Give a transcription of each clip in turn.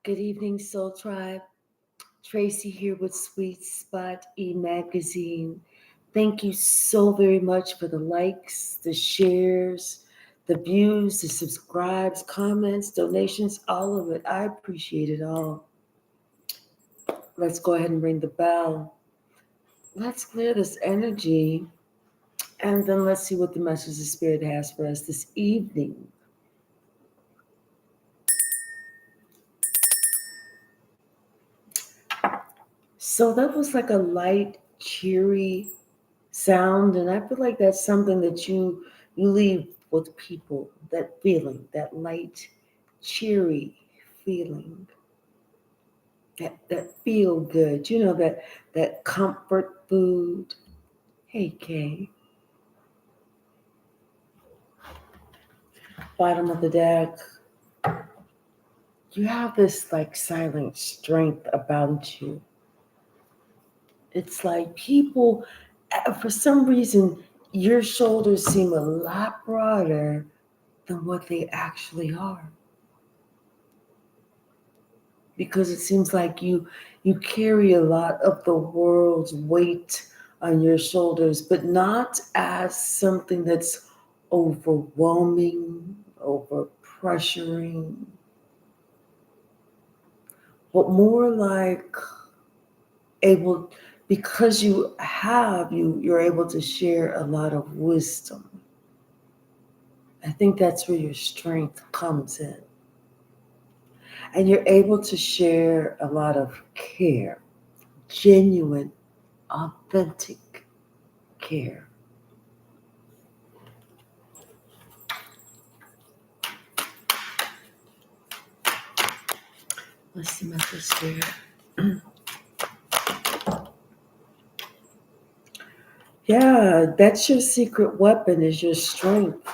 Good evening, Soul Tribe. Tracy here with Sweet Spot e-magazine. Thank you so very much for the likes, the shares, the views, the subscribes, comments, donations, all of it. I appreciate it all. Let's go ahead and ring the bell. Let's clear this energy and then let's see what the message the Spirit has for us this evening. So that was like a light, cheery sound, and I feel like that's something that you leave with people, that feeling, that light, cheery feeling, that feel good, that comfort food. Hey, Kay. Bottom of the deck, you have this like silent strength about you. It's like people, for some reason, your shoulders seem a lot broader than what they actually are. Because it seems like you carry a lot of the world's weight on your shoulders, but not as something that's overwhelming, over pressuring, but more like able, because you're able to share a lot of wisdom. I think that's where your strength comes in. And you're able to share a lot of care, genuine, authentic care. Let's see, Mr. Spirit. Yeah, that's your secret weapon is your strength.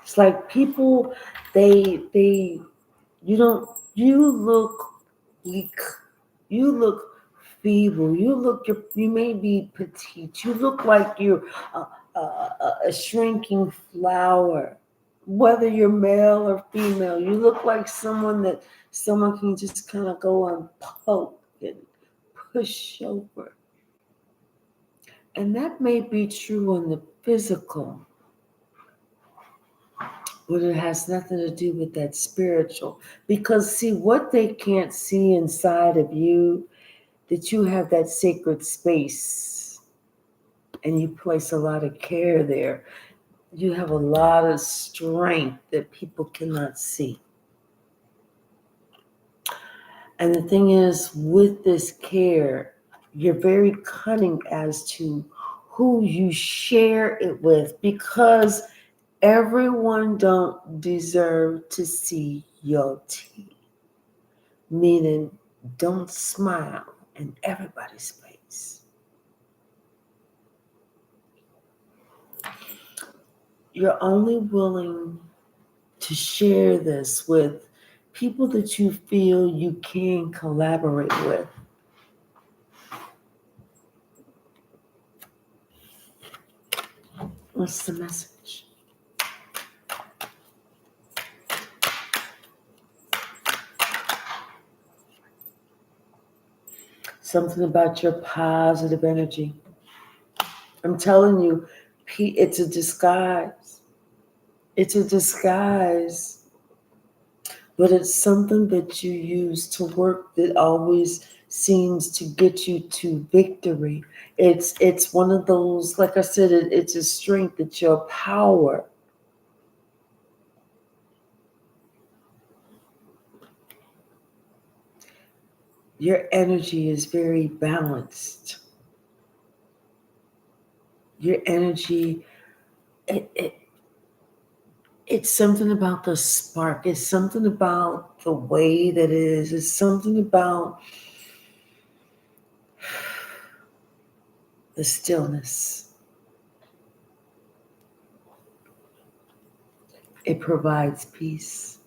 It's like people, they, you don't, you look weak, you look feeble, you may be petite, you look like you're a shrinking flower. Whether you're male or female, you look like someone can just kind of go and poke and push over. And that may be true on the physical, but it has nothing to do with that spiritual. Because, see, what they can't see inside of you, that you have that sacred space and you place a lot of care there. You have a lot of strength that people cannot see. And the thing is, with this care, you're very cunning as to who you share it with, because everyone don't deserve to see your teeth. Meaning, don't smile in everybody's face. You're only willing to share this with people that you feel you can collaborate with. What's the message? Something about your positive energy. I'm telling you, it's a disguise. It's a disguise, but it's something that you use to work that always seems to get you to victory. It's one of those, like I said, it's a strength, it's your power. Your energy is very balanced. Your energy, it, it, it's something about the spark. It's something about the way that it is. It's something about the stillness. It provides peace.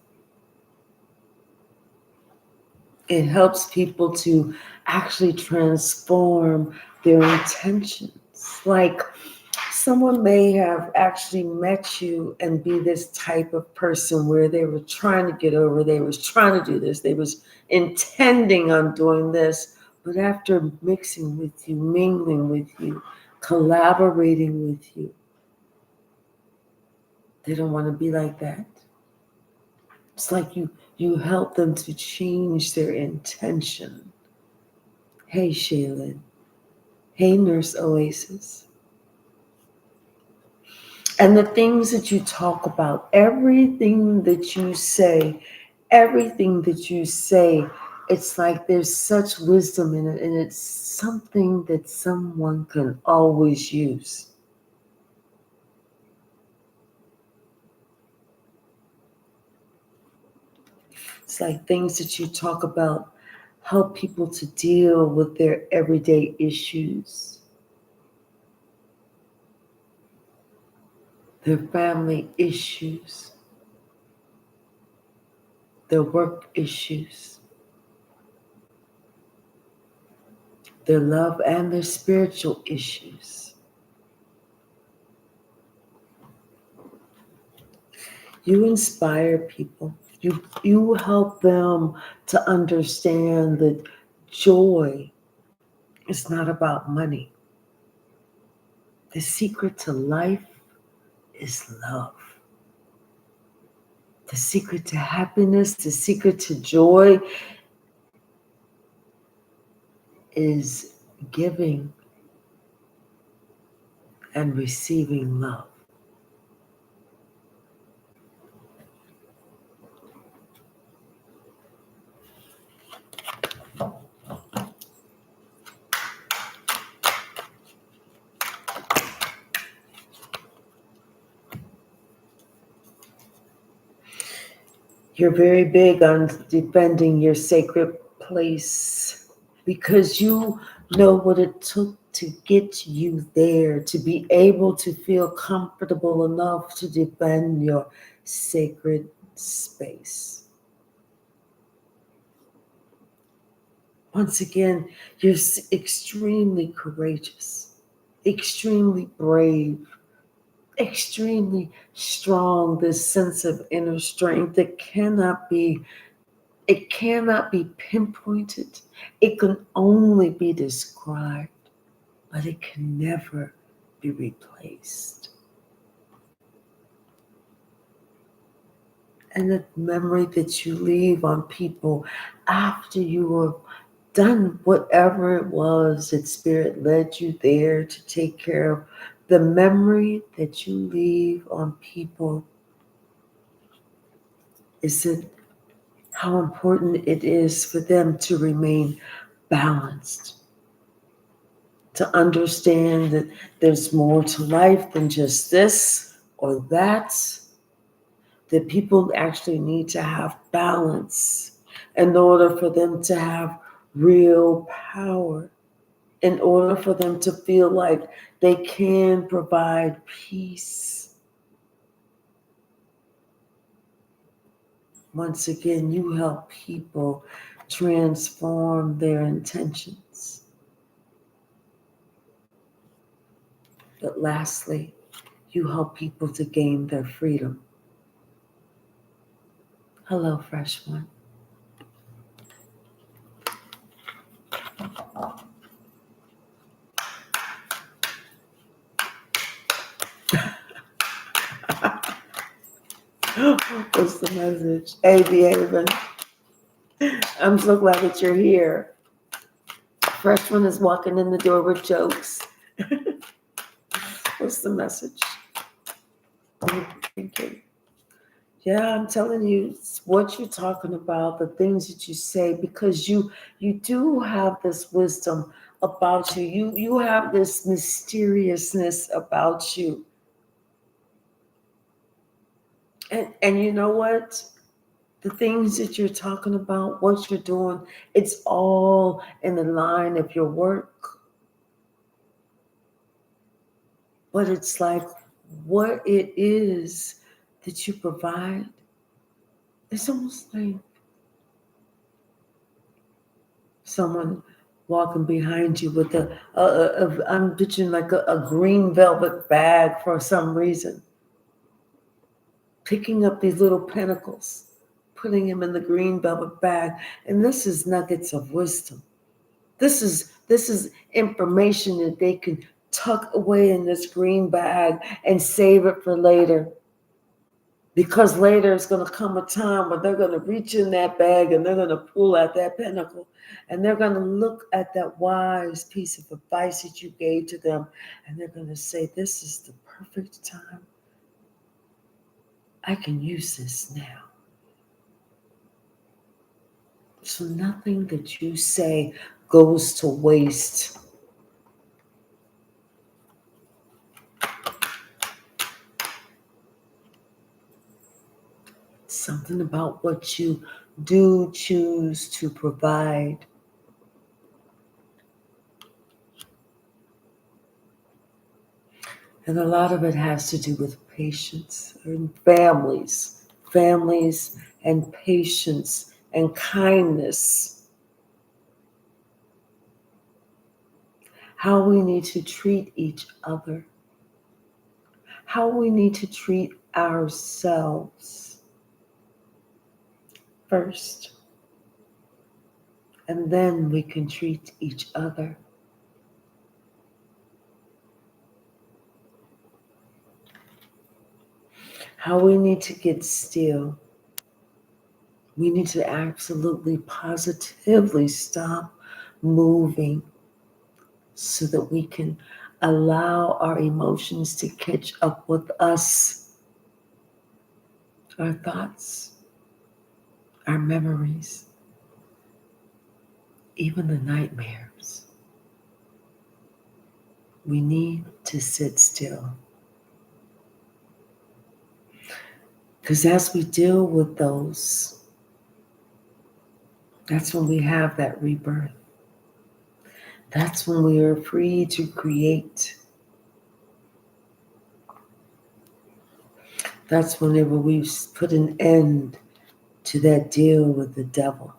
It helps people to actually transform their intentions. Like, someone may have actually met you and be this type of person where they were trying to get over, they was trying to do this, they was intending on doing this, but after mixing with you, mingling with you, collaborating with you, they don't want to be like that. It's like you help them to change their intention. Hey, Shaylin. Hey, Nurse Oasis. And the things that you talk about, everything that you say, it's like there's such wisdom in it, and it's something that someone can always use. It's like things that you talk about help people to deal with their everyday issues, their family issues, their work issues, their love and their spiritual issues. You inspire people. You help them to understand that joy is not about money. The secret to life is love. The secret to happiness, the secret to joy is giving and receiving love. You're very big on defending your sacred place because you know what it took to get you there, to be able to feel comfortable enough to defend your sacred space. Once again, you're extremely courageous, extremely brave, extremely strong, this sense of inner strength that it cannot be pinpointed. It can only be described, but it can never be replaced. And the memory that you leave on people after you have done whatever it was that Spirit led you there to take care of, the memory that you leave on people is that how important it is for them to remain balanced, to understand that there's more to life than just this or that people actually need to have balance in order for them to have real power, in order for them to feel like they can provide peace. Once again, you help people transform their intentions. But lastly, you help people to gain their freedom. Hello, fresh one. What's the message? Hey, Haven. I'm so glad that you're here. Fresh one is walking in the door with jokes. What's the message? What are you thinking? Yeah, I'm telling you, it's what you're talking about, the things that you say, because you do have this wisdom about you. You have this mysteriousness about you. And you know what? The things that you're talking about, what you're doing, it's all in the line of your work. But it's like what it is that you provide, it's almost like someone walking behind you with I'm picturing like a green velvet bag for some reason, picking up these little pinnacles, putting them in the green velvet bag. And this is nuggets of wisdom. This is information that they can tuck away in this green bag and save it for later. Because later it's going to come a time where they're going to reach in that bag and they're going to pull out that pinnacle and they're going to look at that wise piece of advice that you gave to them and they're going to say, this is the perfect time. I can use this now. So nothing that you say goes to waste. Something about what you do choose to provide. And a lot of it has to do with patience and families and patience and kindness. How we need to treat each other. How we need to treat ourselves first. And then we can treat each other. How we need to get still. We need to absolutely, positively stop moving so that we can allow our emotions to catch up with us, our thoughts, our memories, even the nightmares. We need to sit still. Because as we deal with those, that's when we have that rebirth. That's when we are free to create. That's whenever we put an end to that deal with the devil.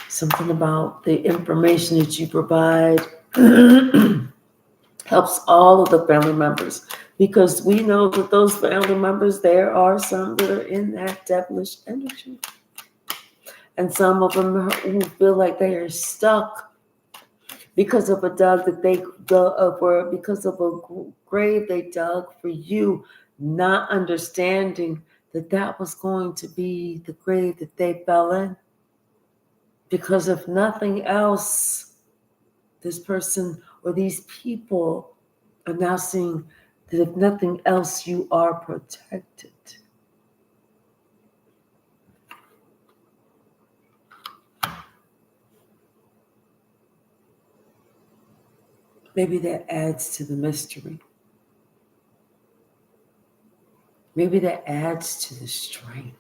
Something about the information that you provide helps all of the family members, because we know that those family members, there are some that are in that devilish energy. And some of them who feel like they are stuck because of a dug that they dug, or because of a grave they dug for you, not understanding that that was going to be the grave that they fell in. Because if nothing else, this person or these people are now seeing that if nothing else, you are protected. Maybe that adds to the mystery. Maybe that adds to the strength.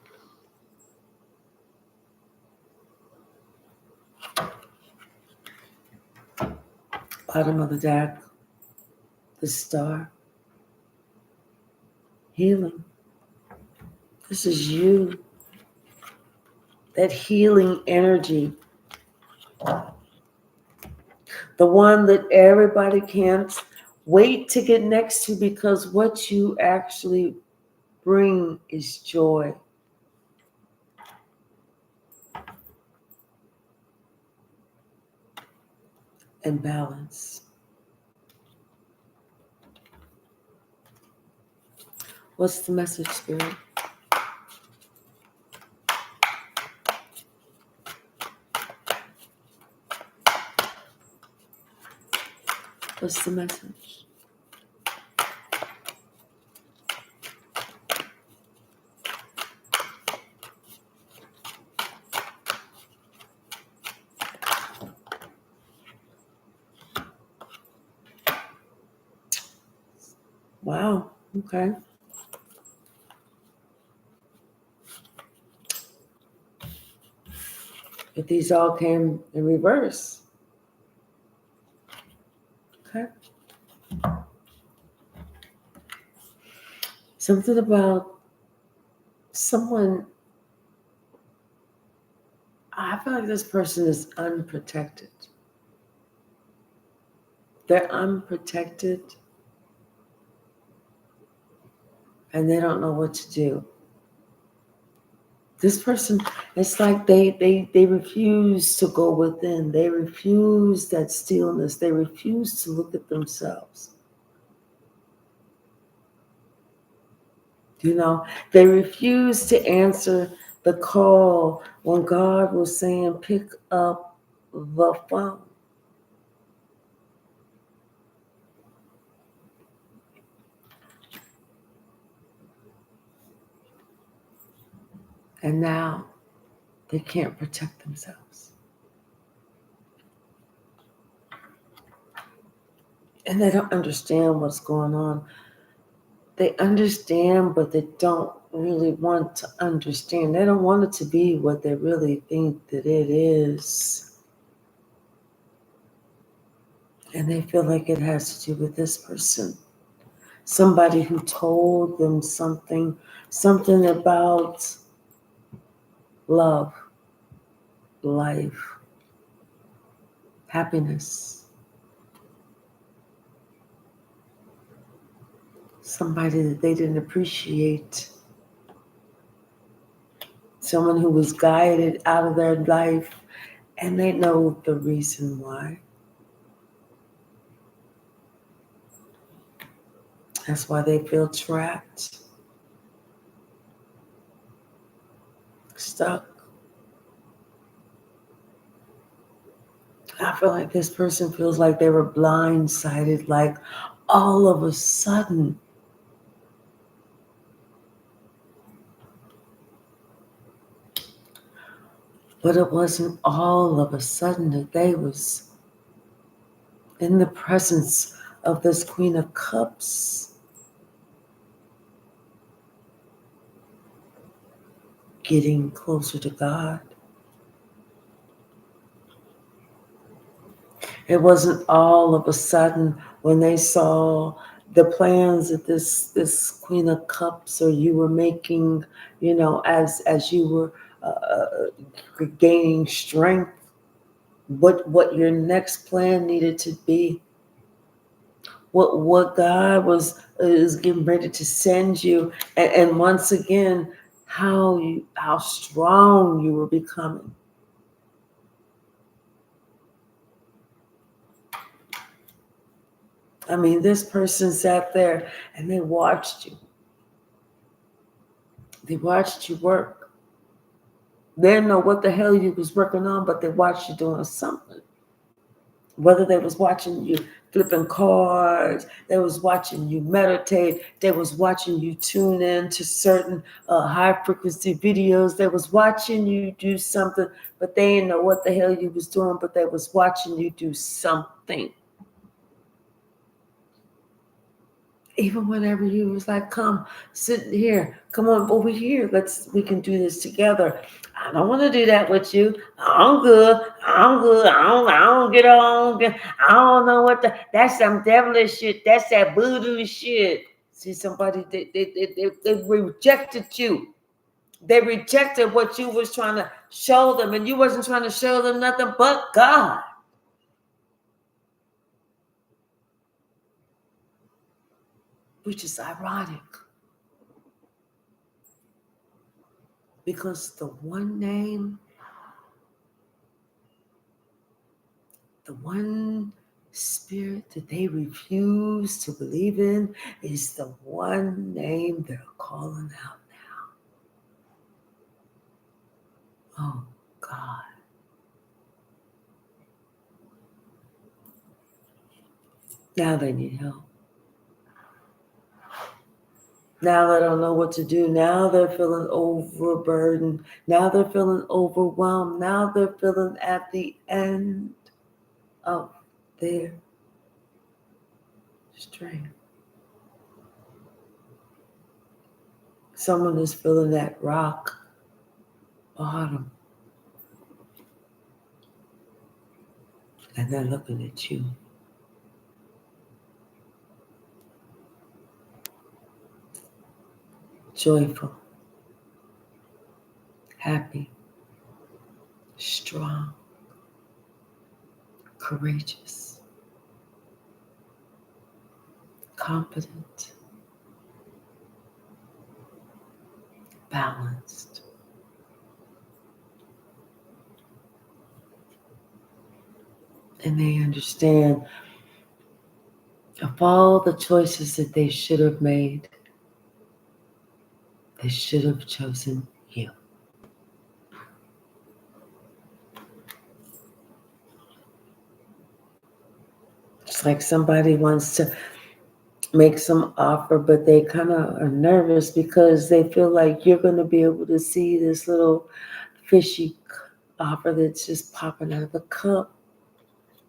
Bottom of the deck, the star. Healing. This is you. That healing energy. The one that everybody can't wait to get next to, because what you actually bring is joy. And balance. What's the message, Spirit? What's the message? Wow. Okay. But these all came in reverse. Okay. Something about I feel like this person is unprotected. They're unprotected and they don't know what to do. This person, it's like they refuse to go within. They refuse that stillness. They refuse to look at themselves. You know, they refuse to answer the call when God was saying, pick up the phone. And now they can't protect themselves. And they don't understand what's going on. They understand, but they don't really want to understand. They don't want it to be what they really think that it is. And they feel like it has to do with this person. Somebody who told them something about love, life, happiness. Somebody that they didn't appreciate. Someone who was guided out of their life, and they know the reason why. That's why they feel trapped, stuck. I feel like this person feels like they were blindsided, like all of a sudden. But it wasn't all of a sudden that they was in the presence of this Queen of Cups, getting closer to God. It wasn't all of a sudden when they saw the plans that this Queen of Cups or you were making, you know, as you were gaining strength, what your next plan needed to be, what God is getting ready to send you, and once again, how strong you were becoming. I mean, this person sat there and they watched you. They watched you work. They didn't know what the hell you was working on, but they watched you doing something. Whether they was watching you flipping cards, they was watching you meditate, they was watching you tune in to certain high frequency videos, they was watching you do something, but they didn't know what the hell you was doing, but they was watching you do something. Even whenever you was like, come, sit here, come on over here, we can do this together. I don't want to do that with you. I'm good. I don't get on. I don't know that's some devilish shit. That's that voodoo shit. See, somebody, they rejected you. They rejected what you was trying to show them, and you wasn't trying to show them nothing but God. Which is ironic. Because the one name, the one spirit that they refuse to believe in is the one name they're calling out now. Oh, God. Now they need help. Now they don't know what to do. Now they're feeling overburdened. Now they're feeling overwhelmed. Now they're feeling at the end of their strength. Someone is feeling that rock bottom. And they're looking at you. Joyful, happy, strong, courageous, confident, balanced. And they understand of all the choices that they should have made, they should have chosen you. It's like somebody wants to make some offer, but they kind of are nervous because they feel like you're going to be able to see this little fishy offer that's just popping out of the cup.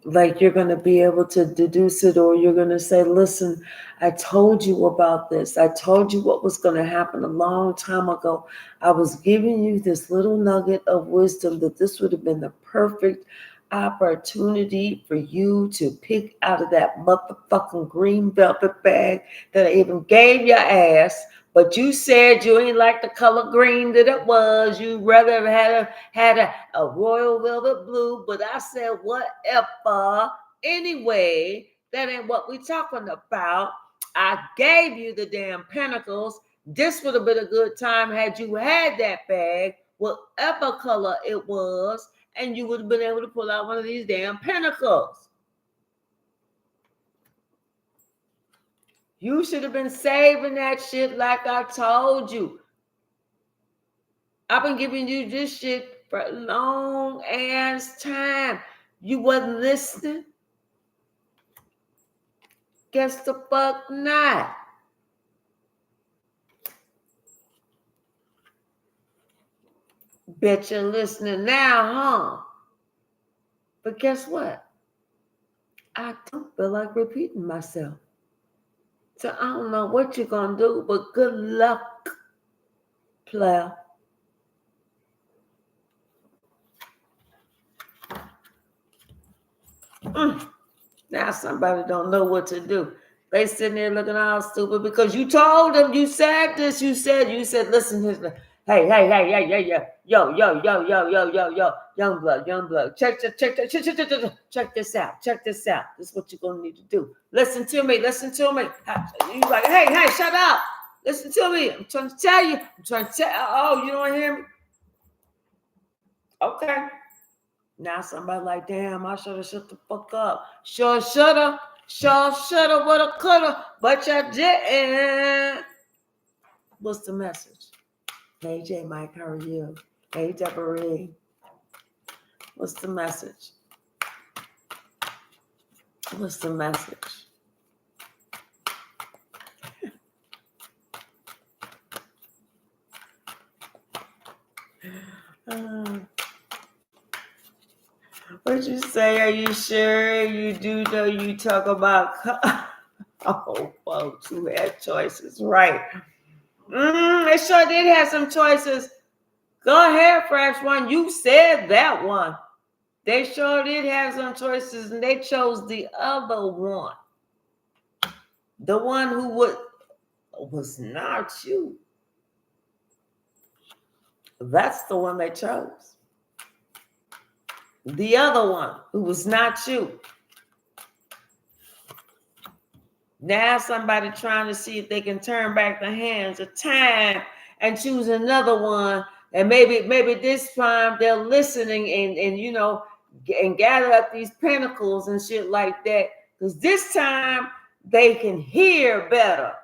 Like you're going to be able to deduce it, or you're going to say, listen, I told you about this. I told you what was going to happen a long time ago. I was giving you this little nugget of wisdom that this would have been the perfect opportunity for you to pick out of that motherfucking green velvet bag that I even gave your ass. But you said you ain't like the color green that it was. You'd rather have had a royal velvet blue. But I said, whatever. Anyway, that ain't what we talking about. I gave you the damn pentacles. This would have been a good time had you had that bag, whatever color it was, and you would have been able to pull out one of these damn pentacles. You should have been saving that shit like I told you. I've been giving you this shit for a long ass time. You wasn't listening? Guess the fuck not. Bet you're listening now, huh? But guess what? I don't feel like repeating myself. So I don't know what you're going to do, but good luck, player. Now somebody don't know what to do. They sitting there looking all stupid because you told them, you said this, you said, listen, hey, yo, young blood, check this out. This is what you're gonna need to do. Listen to me. You like, hey, shut up. Listen to me. I'm trying to tell you. Oh, you don't hear me? Okay. Now somebody like, damn, I should have shut the fuck up. Sure shoulda, woulda, coulda, but you didn't. What's the message? Hey, J. Mike, how are you? Hey, Deborah. What's the message? What's the message? What'd you say? Are you sure you do know you talk about? Oh, folks who had choices, right? They sure did have some choices. Go ahead, Fresh One. You said that one. They sure did have some choices, and they chose the other one. The one who was not you. That's the one they chose. The other one who was not you. Now somebody trying to see if they can turn back the hands of time and choose another one. And maybe this time they're listening and gather up these pentacles and shit like that. Because this time they can hear better.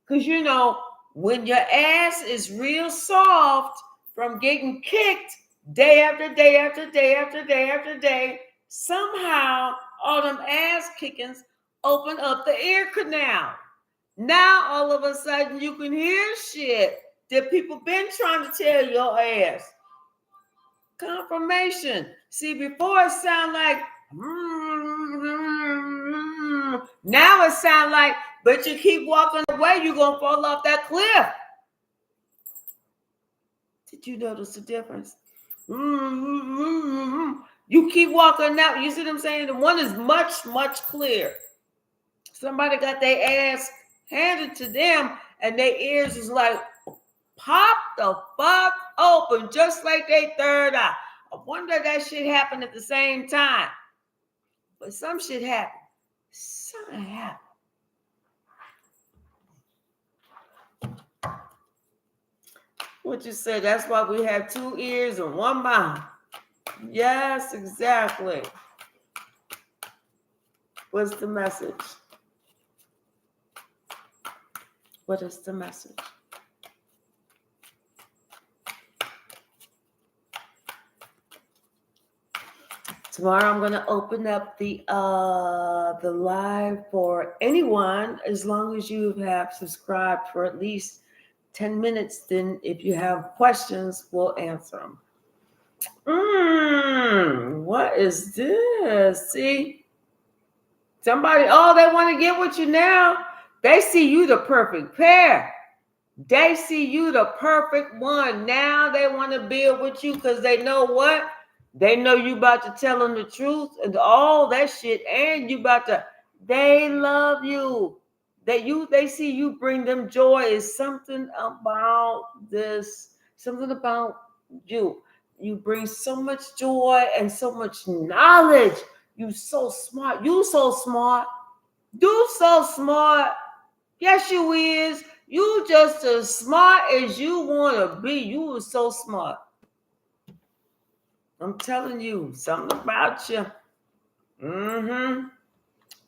Because when your ass is real soft from getting kicked day after day after day after day after day, somehow all them ass kickings open up the ear canal. Now all of a sudden you can hear shit that people been trying to tell your ass. Confirmation. See, before it sound like now it sound like, but you keep walking away, you're gonna fall off that cliff. Did you notice the difference? You keep walking out. You see what I'm saying? The one is much, much clearer. Somebody got their ass handed to them, and their ears is like, pop the fuck open, just like they third eye. I wonder that shit happened at the same time. But some shit happened. Something happened. What you say? That's why we have 2 ears and 1 mouth. Yes, exactly. What's the message? What is the message? Tomorrow I'm gonna open up the live for anyone, as long as you have subscribed for at least 10 minutes. Then if you have questions, we'll answer them. What is this? See? Somebody, they want to get with you now. They see you the perfect pair. They see you the perfect one. Now they want to build with you because they know what? They know you about to tell them the truth and all that shit. And you about to, they love you. They see you bring them joy. Is something about this, something about you. You bring so much joy and so much knowledge. You so smart. You so smart. You so smart. Yes, you is. You just as smart as you want to be. You are so smart. I'm telling you, something about you.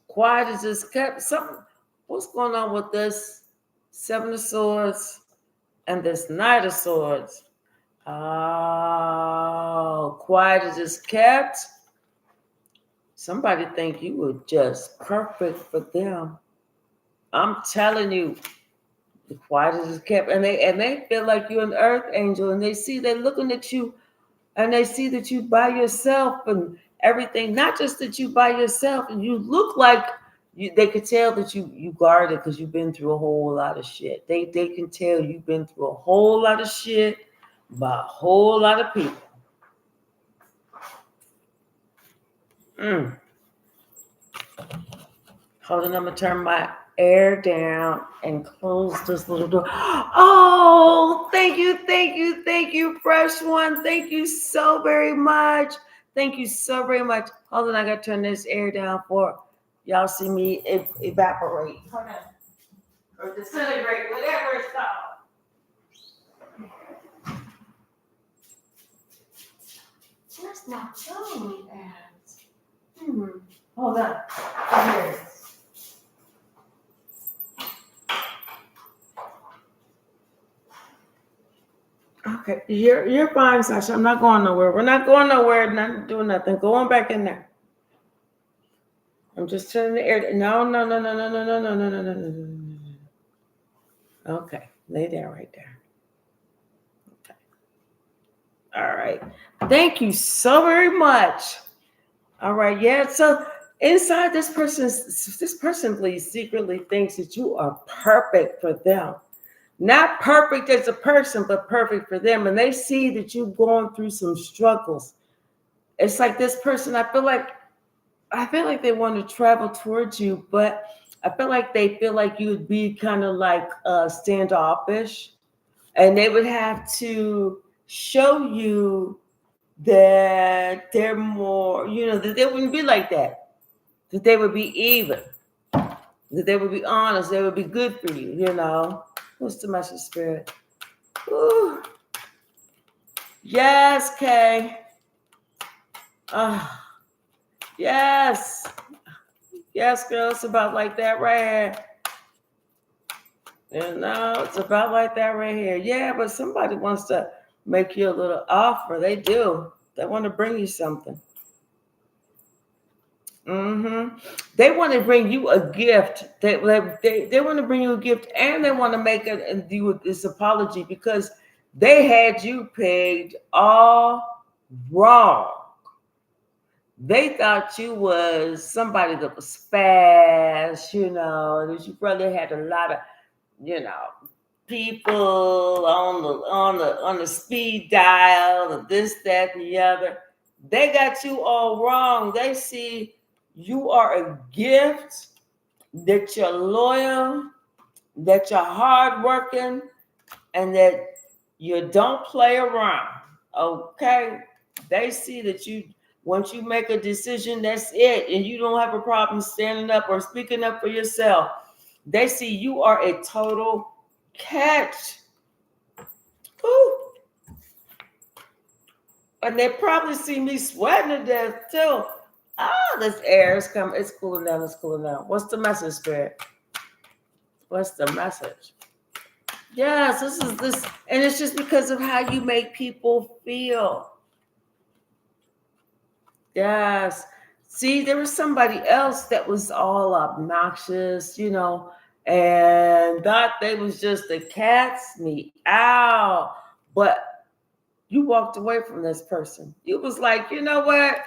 Quiet as just kept. Something. What's going on with this 7 of Swords and this Knight of Swords? Oh, quiet as just kept. Somebody think you were just perfect for them. I'm telling you, the quiet is kept, and they feel like you're an earth angel, and they're looking at you, and they see that you by yourself and everything. Not just that you by yourself, and you look like you. They could tell that you guarded because you've been through a whole lot of shit. They can tell you've been through a whole lot of shit by a whole lot of people. Hold on, I'm gonna turn my air down and close this little door. Oh, thank you, fresh one. Thank you so very much. Thank you so very much. Hold on, I gotta turn this air down for y'all see me evaporate. Hold on. Or disintegrate, whatever it's called. That's not showing me that. Hold on. Here it is. Okay, you're fine, Sasha. I'm not going nowhere. We're not going nowhere. Not doing nothing. Go on back in there. I'm just turning the air. No. Okay, lay down right there. Okay. All right. Thank you so very much. All right. Yeah. So inside this person please secretly thinks that you are perfect for them. Not perfect as a person, but perfect for them. And they see that you've gone through some struggles. It's like this person, I feel like they want to travel towards you, but I feel like they feel like you would be kind of like standoffish. And they would have to show you that they're more, that they wouldn't be like that. That they would be even. That they would be honest. They would be good for you, What's the message, Spirit? Ooh. Yes, Kay. Yes. Yes, girl, it's about like that right here. It's about like that right here. Yeah, but somebody wants to make you a little offer. They do. They want to bring you something. They want to bring you a gift. They want to bring you a gift, and they want to make this apology because they had you pegged all wrong. They thought you was somebody that was fast, that you probably had a lot of, people on the speed dial, and this, that, and the other. They got you all wrong. They see you are a gift, that you're loyal, that you're hardworking, and that You don't play around. Okay? They see that once you make a decision, that's it. And you don't have a problem standing up or speaking up for yourself. They see you are a total catch. Woo. And they probably see me sweating to death too. This air is coming. It's cooling down. It's cooling down. What's the message, Spirit? What's the message? Yes, this is this. And it's just because of how you make people feel. Yes. See, there was somebody else that was all obnoxious, and thought they was just the cat's meow. But you walked away from this person. You was like, you know what?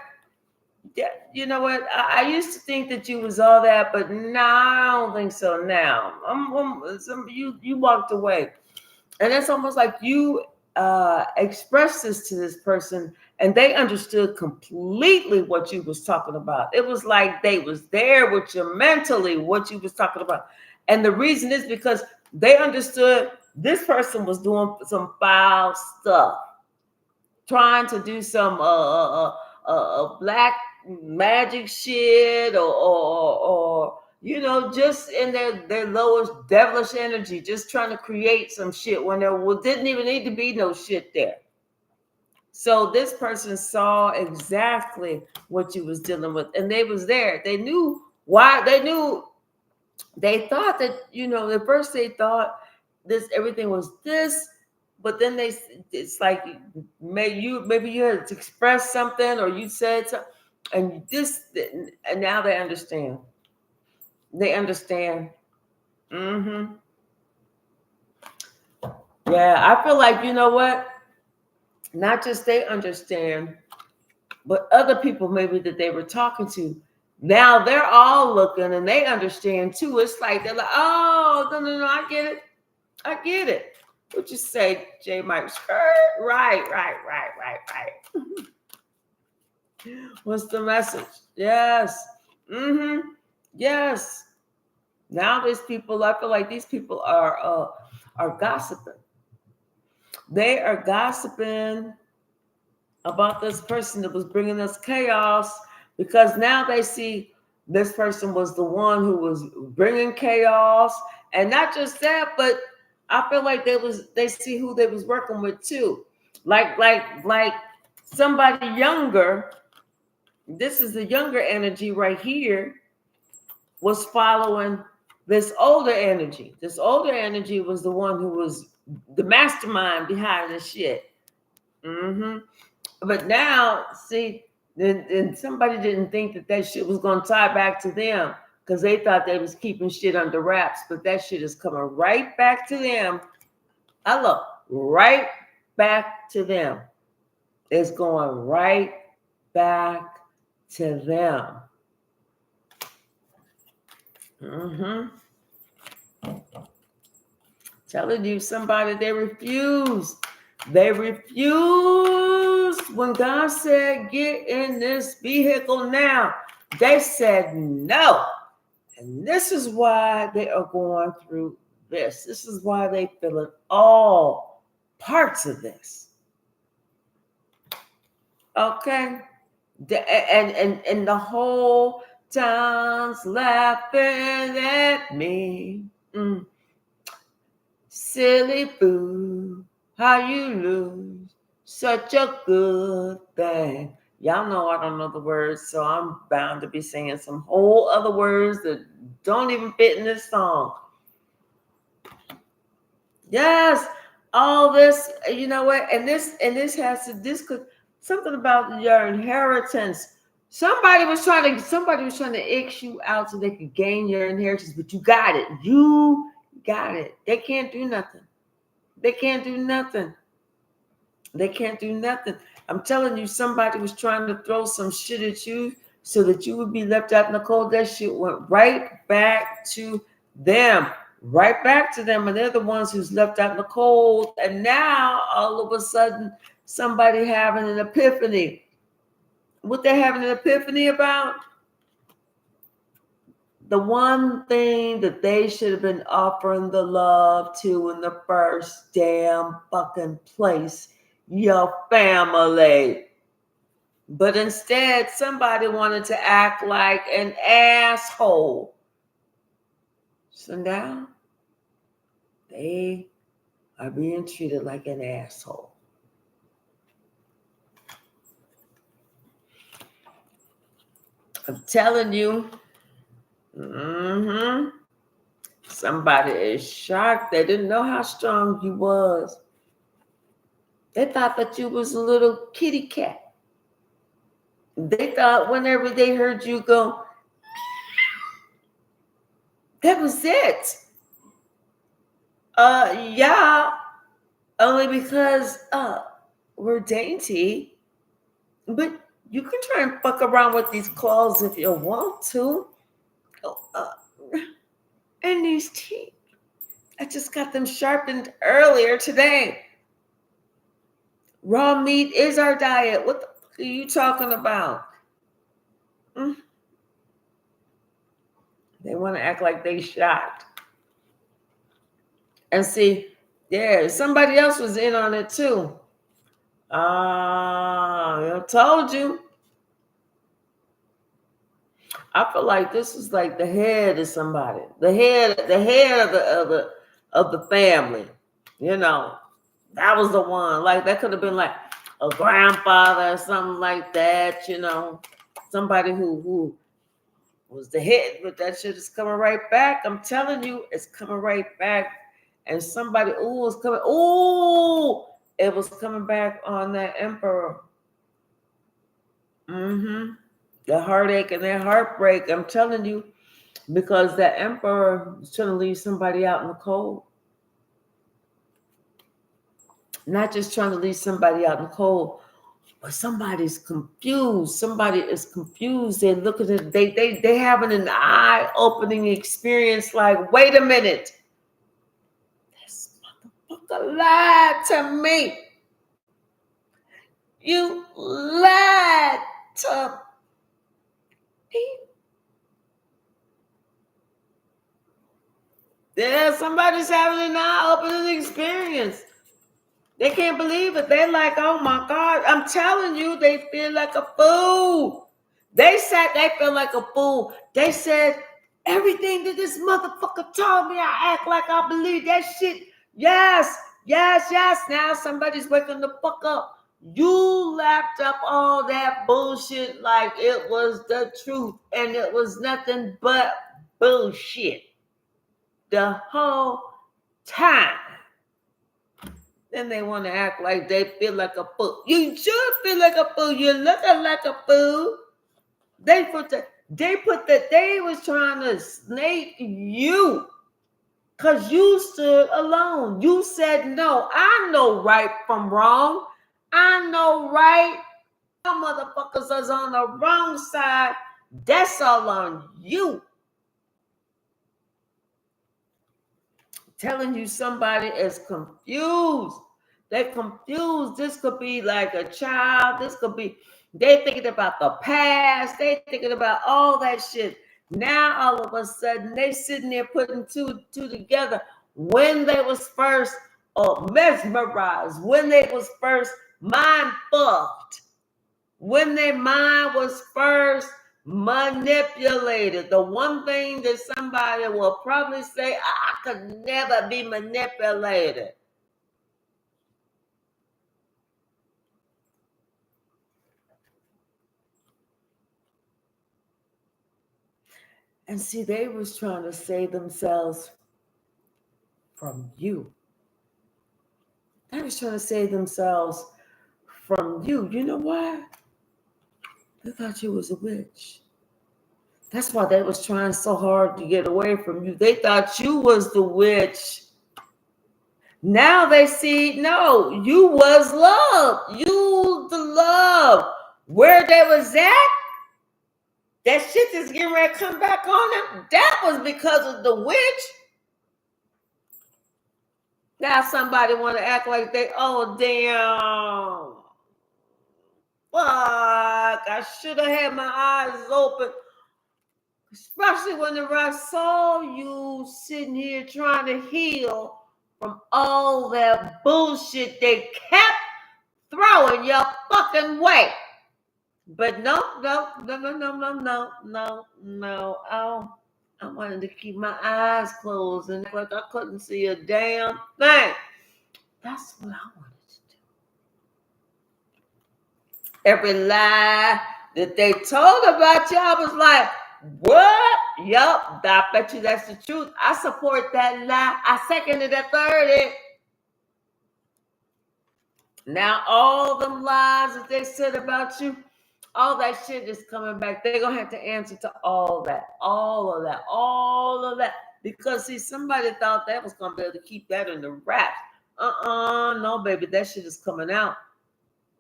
Yeah, you know what? I used to think that you was all that, but no, I don't think so now. You walked away. And it's almost like you expressed this to this person and they understood completely what you was talking about. It was like they was there with you mentally, what you was talking about. And the reason is because they understood this person was doing some foul stuff, trying to do some black magic shit or just in their lowest devilish energy, just trying to create some shit when there didn't even need to be no shit there. So this person saw exactly what you was dealing with, and they was there. They knew why. They thought that, at first they thought everything was this, but then it's like maybe you had to express something or you said something, and now they understand. They understand. Mm-hmm. Yeah, I feel like, you know what? Not just they understand, but other people maybe that they were talking to, now they're all looking and they understand too. It's like they're like, oh, no, I get it. I get it. What you say, J. Mike? Right. What's the message? Yes. Mm-hmm. Yes. Now these people, I feel like these people are gossiping. They are gossiping about this person that was bringing us chaos, because now they see this person was the one who was bringing chaos. And not just that, but I feel like they see who they was working with too. Like somebody younger. This is the younger energy right here, was following this older energy. This older energy was the one who was the mastermind behind this shit. Mm-hmm. But now, see, then somebody didn't think that shit was going to tie back to them, because they thought they was keeping shit under wraps. But that shit is coming right back to them. Hello, right back to them. It's going right back to them. Mm-hmm. Telling you, somebody, they refused. They refused when God said, get in this vehicle now. They said no. And this is why they are going through this. This is why they feel it all parts of this. Okay? And the whole town's laughing at me. Silly fool, how you lose such a good thing. Y'all know I don't know the words, so I'm bound to be singing some whole other words that don't even fit in this song. Yes, all this, you know what? And this could something about your inheritance. Somebody was trying to X you out so they could gain your inheritance, but you got it. You got it. They can't do nothing. They can't do nothing. They can't do nothing. I'm telling you, somebody was trying to throw some shit at you so that you would be left out in the cold. That shit went right back to them. Right back to them. And they're the ones who's left out in the cold. And now, all of a sudden, somebody having an epiphany. What they're having an epiphany about? the one thing that they should have been offering the love to in the first damn fucking place, your family. But instead, somebody wanted to act like an asshole. So now they are being treated like an asshole. I'm telling you, somebody is shocked. They didn't know how strong you was. They thought that you was a little kitty cat. They thought whenever they heard you go, that was it. Yeah, only because we're dainty. But you can try and fuck around with these claws if you want to. And these teeth. I just got them sharpened earlier today. Raw meat is our diet. What the fuck are you talking about? They want to act like they shocked. And see, yeah, somebody else was in on it too. I told you. I feel like this was like the head of somebody, the head of the family. You know, that was the one. Like that could have been like a grandfather or something like that. You know, somebody who was the head, but that shit is coming right back. I'm telling you, it's coming right back. And somebody, it was coming back on that emperor. The heartache and that heartbreak. I'm telling you, because that emperor is trying to leave somebody out in the cold. Not just trying to leave somebody out in the cold, but somebody's confused. Somebody is confused. They're looking at they having an eye-opening experience. Like, wait a minute, this motherfucker lied to me. You lied to me. Yeah, somebody's having an eye-opening experience. They can't believe it. They're like, oh my God. I'm telling you, they feel like a fool. They feel like a fool. They said, everything that this motherfucker told me, I act like I believe that shit. Yes. Now somebody's waking the fuck up. You lapped up all that bullshit like it was the truth. And it was nothing but bullshit the whole time. Then they want to act like they feel like a fool. You should feel like a fool. You're looking like a fool. They was trying to snake you because you stood alone. You said no. I know right from wrong. I know right. Some motherfuckers is on the wrong side. That's all on you. Telling you somebody is confused. They're confused. This could be like a child. This could be, they thinking about the past. They thinking about all that shit. Now, all of a sudden, they sitting there putting two together. When they was first mesmerized. When they was first mind fucked. When their mind was first manipulated. The one thing that somebody will probably say, I could never be manipulated. And see, they was trying to save themselves from you. They was trying to save themselves from you. You know why? They thought you was a witch. That's why they was trying so hard to get away from you. They thought you was the witch. Now they see, no, you was love. You the love. Where they was at, that shit is getting ready to come back on them. That was because of the witch. Now somebody want to act like they, oh, damn. Fuck, I should have had my eyes open. Especially whenever I saw you sitting here trying to heal from all that bullshit they kept throwing your fucking way. But no. I wanted to keep my eyes closed and act like I couldn't see a damn thing. That's what I wanted to do. Every lie that they told about you, I was like, what? Yup, I bet you that's the truth. I support that lie. I seconded that third it. Now all them lies that they said about you, all that shit is coming back. They're going to have to answer to all of that. Because, see, somebody thought that was going to be able to keep that in the wraps. No, baby, that shit is coming out.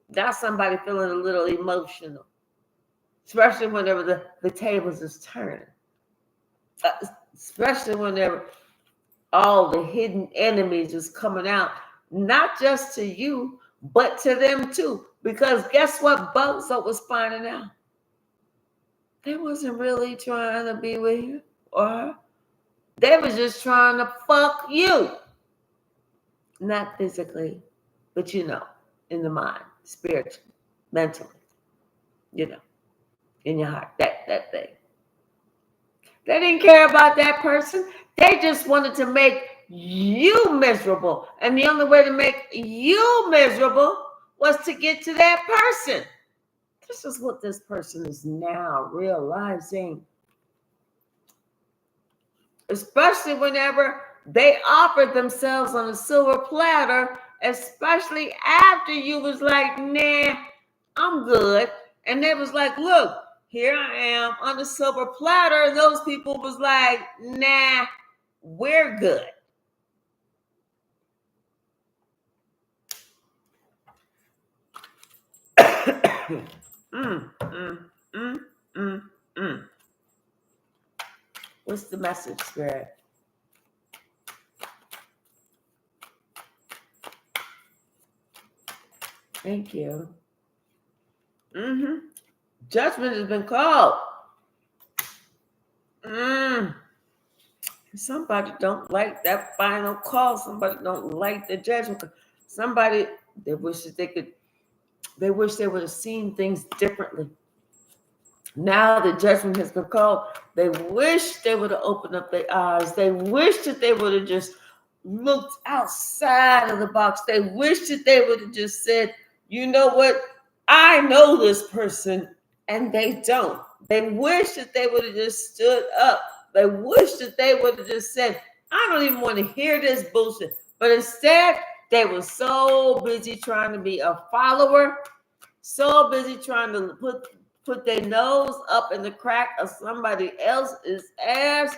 Now somebody feeling a little emotional. Especially whenever the tables is turning. Especially whenever all the hidden enemies is coming out. Not just to you, but to them too. Because guess what Bozo was finding out? They wasn't really trying to be with you or her. They was just trying to fuck you. Not physically, but in the mind, spiritually, mentally, in your heart, that thing. They didn't care about that person. They just wanted to make you miserable. And the only way to make you miserable was to get to that person. This is what this person is now realizing. Especially whenever they offered themselves on a silver platter, especially after you was like, nah, I'm good. And they was like, look, here I am on the silver platter. And those people was like, nah, we're good. What's the message, Spirit? Thank you. Judgment has been called. Somebody don't like that final call. Somebody don't like the judgment. Somebody, they wish they would have seen things differently. Now the judgment has been called. They wish they would have opened up their eyes. They wish that they would have just looked outside of the box. They wish that they would have just said, you know what? I know this person, and they don't. They wish that they would have just stood up. They wish that they would have just said, I don't even want to hear this bullshit. But instead, they were so busy trying to be a follower, so busy trying to put their nose up in the crack of somebody else's ass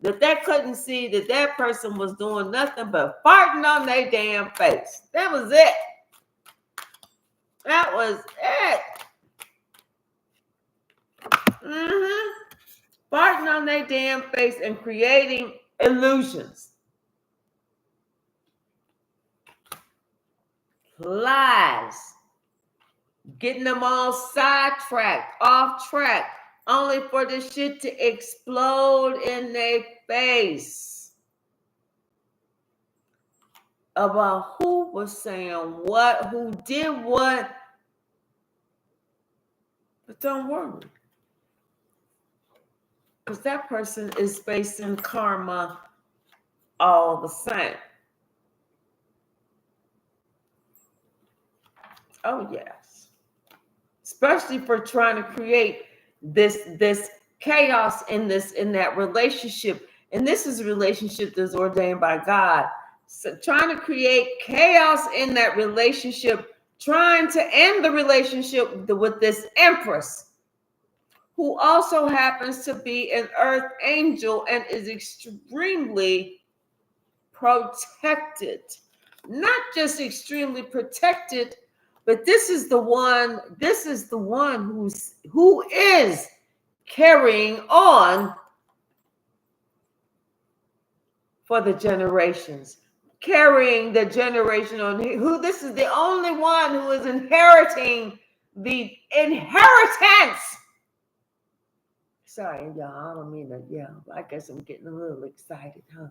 that they couldn't see that person was doing nothing but farting on their damn face. That was it. That was it. Farting on their damn face and creating illusions. Lies. Getting them all sidetracked, off track, only for the shit to explode in their face. About who was saying what, who did what. But don't worry. Because that person is facing karma all the same. Oh, yes. Especially for trying to create this chaos in that relationship. And this is a relationship that's ordained by God. So trying to create chaos in that relationship, trying to end the relationship with this empress, who also happens to be an earth angel and is extremely protected. Not just extremely protected, but this is the one who is carrying on for the generations. Carrying the generation on, who this is the only one who is inheriting the inheritance. Sorry, y'all. I don't mean to. Yeah, I guess I'm getting a little excited, huh?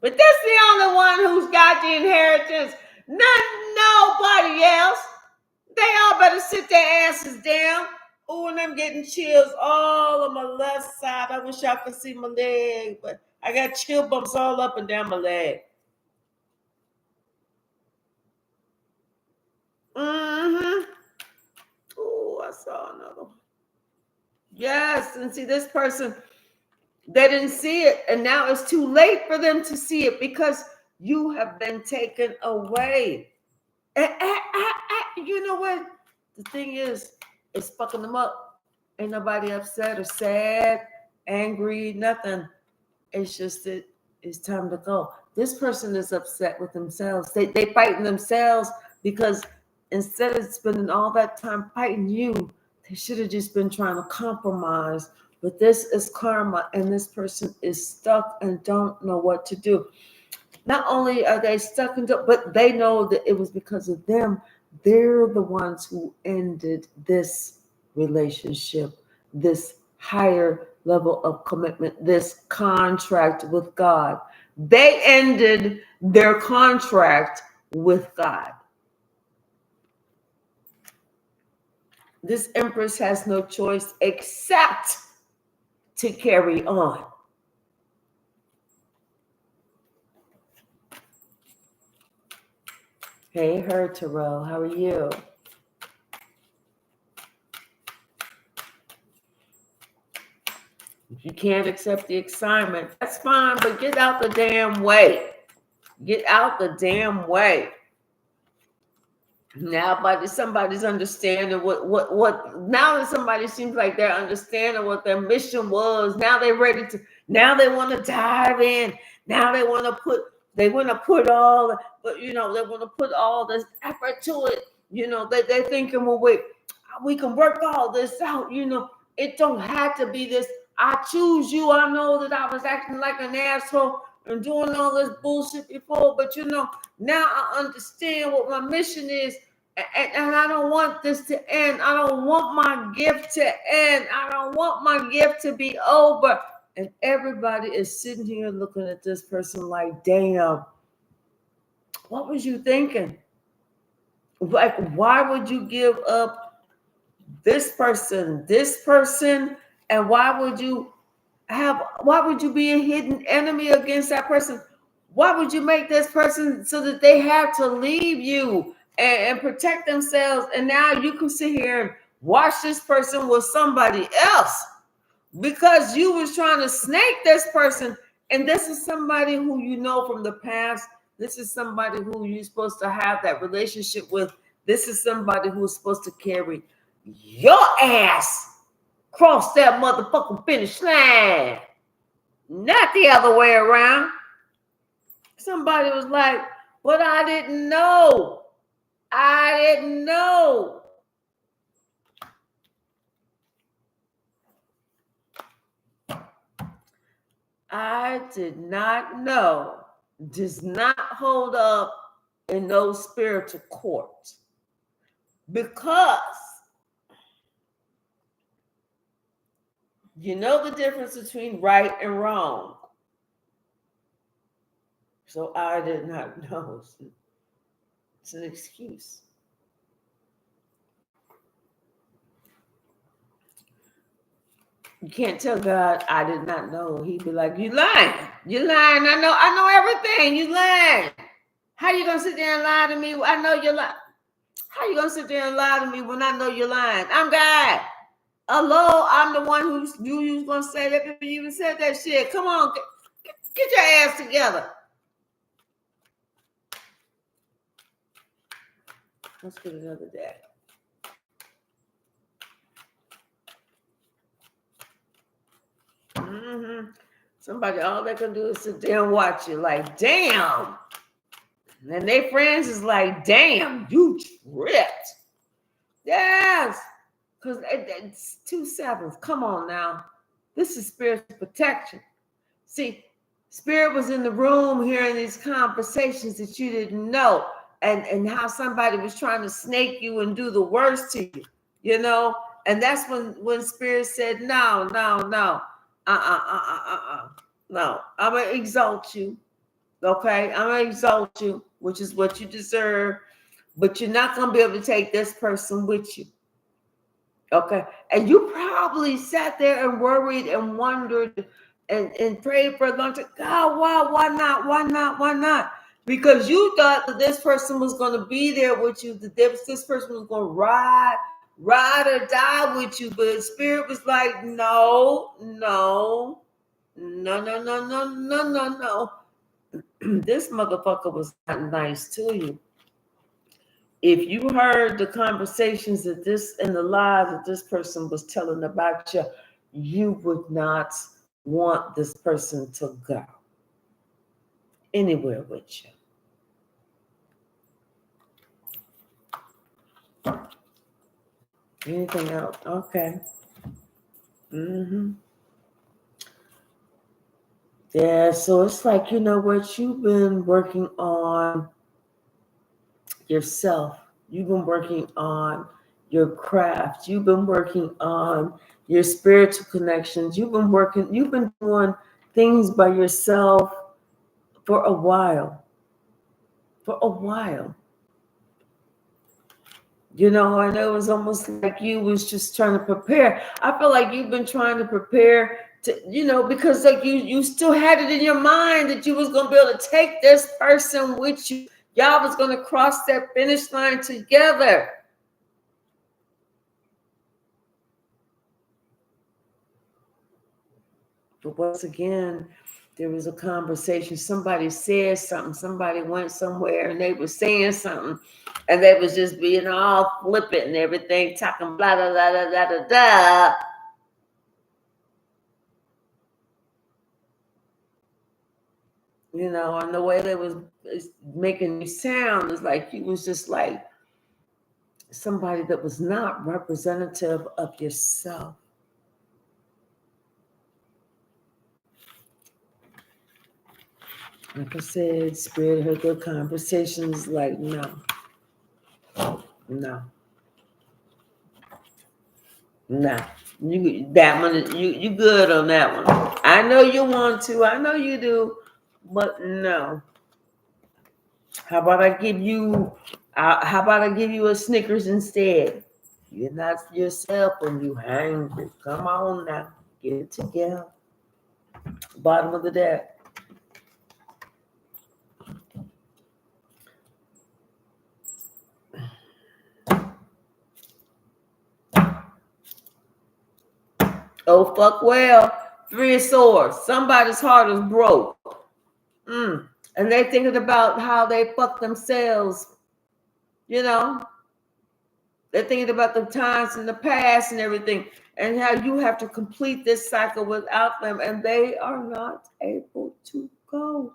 But that's the only one who's got the inheritance. Nobody else. They all better sit their asses down. Oh, and I'm getting chills all on my left side. I wish y'all could see my leg, but I got chill bumps all up and down my leg. Mm-hmm. Oh, I saw another one. Yes, and see this person, they didn't see it, and now it's too late for them to see it because you have been taken away. You know what? The thing is, it's fucking them up. Ain't nobody upset or sad, angry, nothing. It's just that it's time to go. This person is upset with themselves. They fighting themselves because instead of spending all that time fighting you, they should have just been trying to compromise. But this is karma, and this person is stuck and don't know what to do. Not only are they stuck in, but they know that it was because of them. They're the ones who ended this relationship, this higher level of commitment, this contract with God. They ended their contract with God. This Empress has no choice except to carry on. Hey, her Terrell, how are you? If you can't accept the assignment, that's fine, but get out the damn way. Get out the damn way. Now, but somebody's understanding what now that somebody seems like they're understanding what their mission was. Now they're ready to, now they want to dive in. Now they want to put all, but they want to put all this effort to it. They're thinking, well, wait, we can work all this out. It don't have to be this. I choose you. I know that I was acting like an asshole and doing all this bullshit before, but now I understand what my mission is, and I don't want this to end. I don't want my gift to end. I don't want my gift to be over. And everybody is sitting here looking at this person like, damn, what was you thinking? Like, why would you give up this person, and why would you be a hidden enemy against that person? Why would you make this person so that they have to leave you and protect themselves? And now you can sit here and watch this person with somebody else because you was trying to snake this person. And this is somebody who you know from the past. This is somebody who you're supposed to have that relationship with. This is somebody who's supposed to carry your ass cross that motherfucking finish line, not the other way around. Somebody was like, but I didn't know. I didn't know. I did not know. Does not hold up in those spiritual courts. Because you know the difference between right and wrong. So I did not know. It's an excuse. You can't tell God, I did not know. He'd be like, you lying. You lying. I know everything. You lying. How you going to sit there and lie to me? I know you're lying. How you going to sit there and lie to me when I know you're lying? I'm God. Hello, I'm the one who you was going to say that before you even said that shit. Come on, get your ass together. Let's get another day. Mm-hmm. Somebody, all they can do is sit there and watch you like, damn. And their friends is like, damn, you tripped. Yes. Because it's 2 sevens. Come on now. This is spiritual protection. See, spirit was in the room hearing these conversations that you didn't know. And how somebody was trying to snake you and do the worst to you. And that's when Spirit said, no, no, I'm going to exalt you. Okay, I'm going to exalt you, which is what you deserve. But you're not going to be able to take this person with you. Okay. And you probably sat there and worried and wondered and prayed for a long time. God, why not? Why not? Why not? Because you thought that this person was going to be there with you, that this person was going to ride or die with you. But Spirit was like, no. This motherfucker was not nice to you. If you heard the conversations that this and the lies that this person was telling about you, you would not want this person to go anywhere with you. Anything else? Okay. Yeah, so it's like, you know what? You've been working on yourself. You've been working on your craft. You've been working on your spiritual connections. You've been doing things by yourself for a while. You know, and it was almost like you was just trying to prepare. I feel like you've been trying to prepare to, you know, because like you still had it in your mind that you was going to be able to take this person with you. Y'all was going to cross that finish line together. But once again, there was a conversation. Somebody said something. Somebody went somewhere and they were saying something. And they was just being all flippant and everything, talking blah, blah, blah, blah, blah, blah, blah. You know, and the way they was making you sound is like you was just like somebody that was not representative of yourself. Like I said, Spirit heard good conversations like, no. You that one, you good on that one. I know you want to. I know you do, but no. How about I give you? How about I give you a Snickers instead? You're not yourself when you hungry. Come on now, get it together. Bottom of the deck. Oh fuck well. 3 of Swords. Somebody's heart is broke. And they thinking about how they fuck themselves. You know, they're thinking about the times in the past and everything, and how you have to complete this cycle without them, and they are not able to go.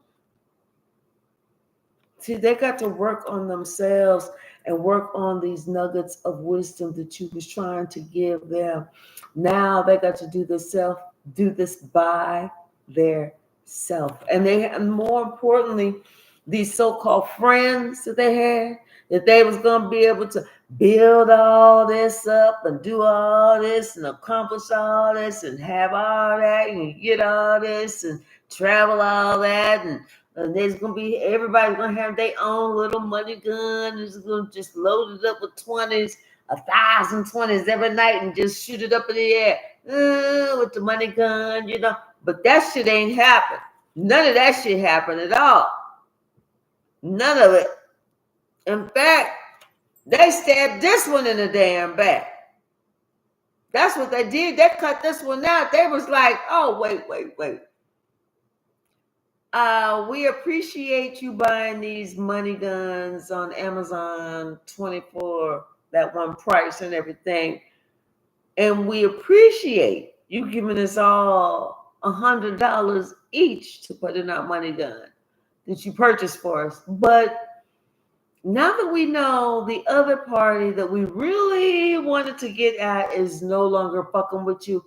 See, they got to work on themselves and work on these nuggets of wisdom that you was trying to give them. Now they got to do this by their self. And more importantly, these so-called friends that they had, that they was going to be able to build all this up and do all this and accomplish all this and have all that and get all this and travel all that, and there's gonna be everybody's gonna have their own little money gun. It's gonna just load it up with 20s, 1,000 20s every night, and just shoot it up in the air with the money gun, you know. But that shit ain't happened. None of that shit happened at all. None of it. In fact, they stabbed this one in the damn back. That's what they did. They cut this one out. They was like, oh, wait. We appreciate you buying these money guns on Amazon 24, that one price and everything. And we appreciate you giving us all $100 each to put in our money gun that you purchased for us. But now that we know the other party that we really wanted to get at is no longer fucking with you,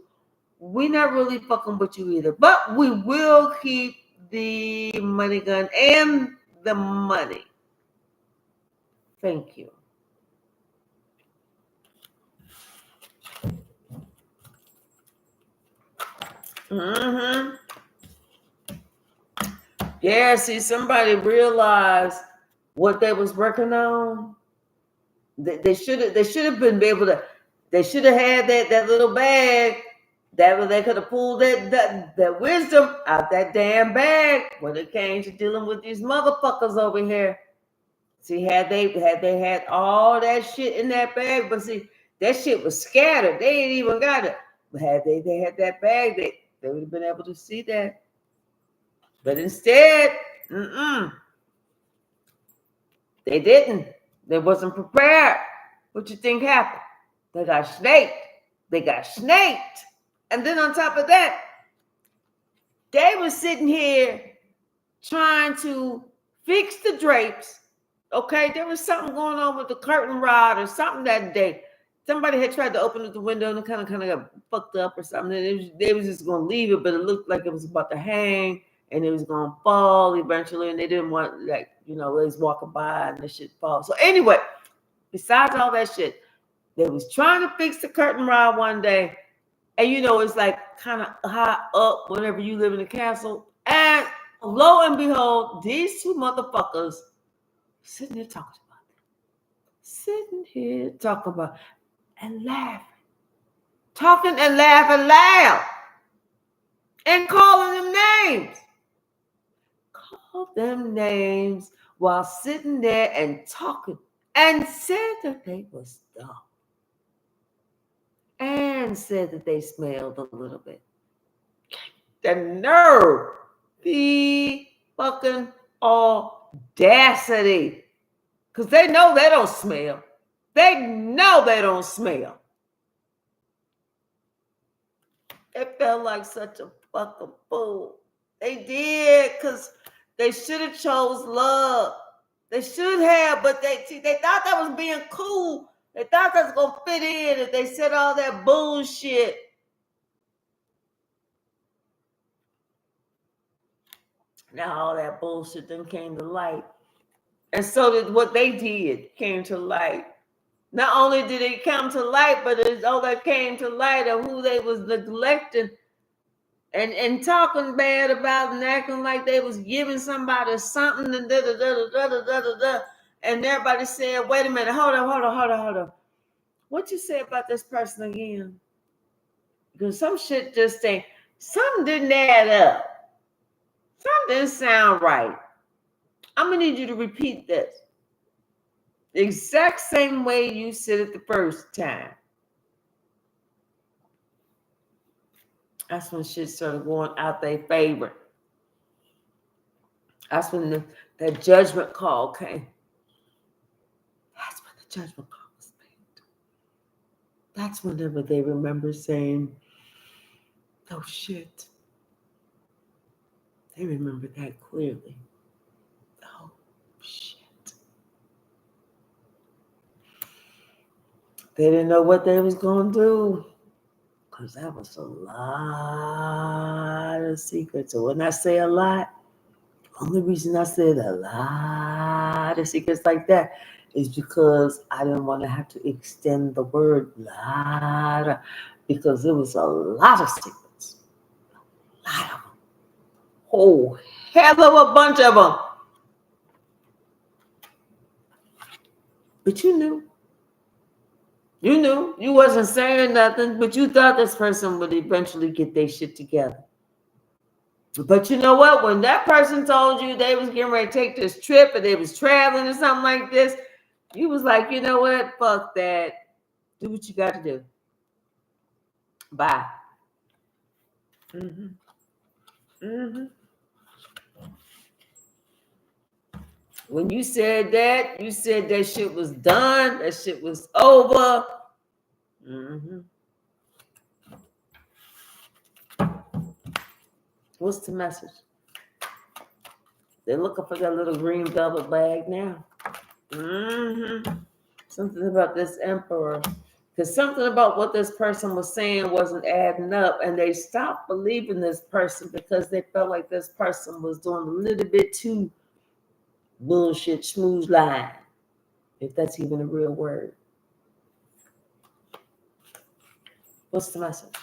we're not really fucking with you either. But we will keep the money gun and the money. Thank you. Mm-hmm. Yeah, see, somebody realized what they was working on. They should have been able to. They should have had that little bag. That way they could have pulled that wisdom out that damn bag when it came to dealing with these motherfuckers over here. See, had they had all that shit in that bag, but see, that shit was scattered. They ain't even got it. But had they had that bag, they would have been able to see that. But instead, they didn't. They wasn't prepared. What you think happened? They got snaked. They got snaked. And then on top of that, they were sitting here trying to fix the drapes. Okay, there was something going on with the curtain rod or something that day. Somebody had tried to open up the window and it kind of got fucked up or something. They was just going to leave it, but it looked like it was about to hang and it was going to fall eventually. And they didn't want, like, they was walking by and the shit fall. So anyway, besides all that shit, they was trying to fix the curtain rod one day. And it's like kind of high up whenever you live in a castle. And lo and behold, these two motherfuckers sitting here talking about it. Sitting here talking about and laughing. Talking and laughing loud. And calling them names. Call them names while sitting there and talking. And said that they was dumb. And said that they smelled a little bit. The nerve. The fucking audacity. Because they know they don't smell. They know they don't smell. It felt like such a fucking fool. They did, because they should have chose love. They should have, but they thought that was being cool. They thought that was going to fit in if they said all that bullshit. Now all that bullshit then came to light. And so did what they did came to light. Not only did it come to light, but it's all that came to light of who they was neglecting and talking bad about and acting like they was giving somebody something and and everybody said, wait a minute, hold on. What you say about this person again? Because some shit just ain't, something didn't add up. Something didn't sound right. I'm gonna need you to repeat this. The exact same way you said it the first time. That's when shit started going out their favor. That's when that judgment call came. That's when the judgment call was made. That's whenever they remember saying, oh shit. They remember that clearly. Oh shit. They didn't know what they was going to do. Because that was a lot of secrets. So when I say a lot, the only reason I said a lot of secrets like that is because I didn't want to have to extend the word lot, because there was a lot of secrets. A lot of them. Whole hell of a bunch of them. But you knew. You knew. You wasn't saying nothing, but you thought this person would eventually get their shit together. But you know what? When that person told you they was getting ready to take this trip and they was traveling or something like this, you was like, you know what? Fuck that. Do what you got to do. Bye. When you said that shit was done. That shit was over. What's the message? They're looking for that little green velvet bag now. Something about this emperor. Because something about what this person was saying wasn't adding up. And they stopped believing this person because they felt like this person was doing a little bit too bullshit, smooth line. If that's even a real word. What's the message?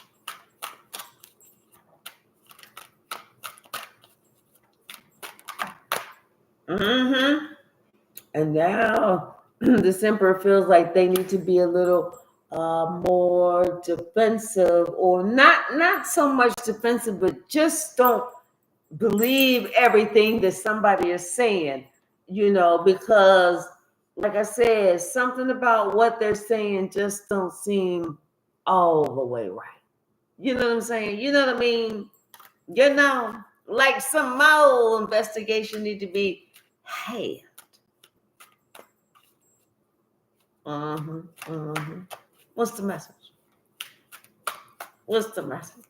Mm-hmm. And now this emperor feels like they need to be a little more defensive, or not so much defensive, but just don't believe everything that somebody is saying, because like I said, something about what they're saying just don't seem all the way right. You know what I'm saying? You know what I mean? Like some more investigation need to be had. What's the message? What's the message?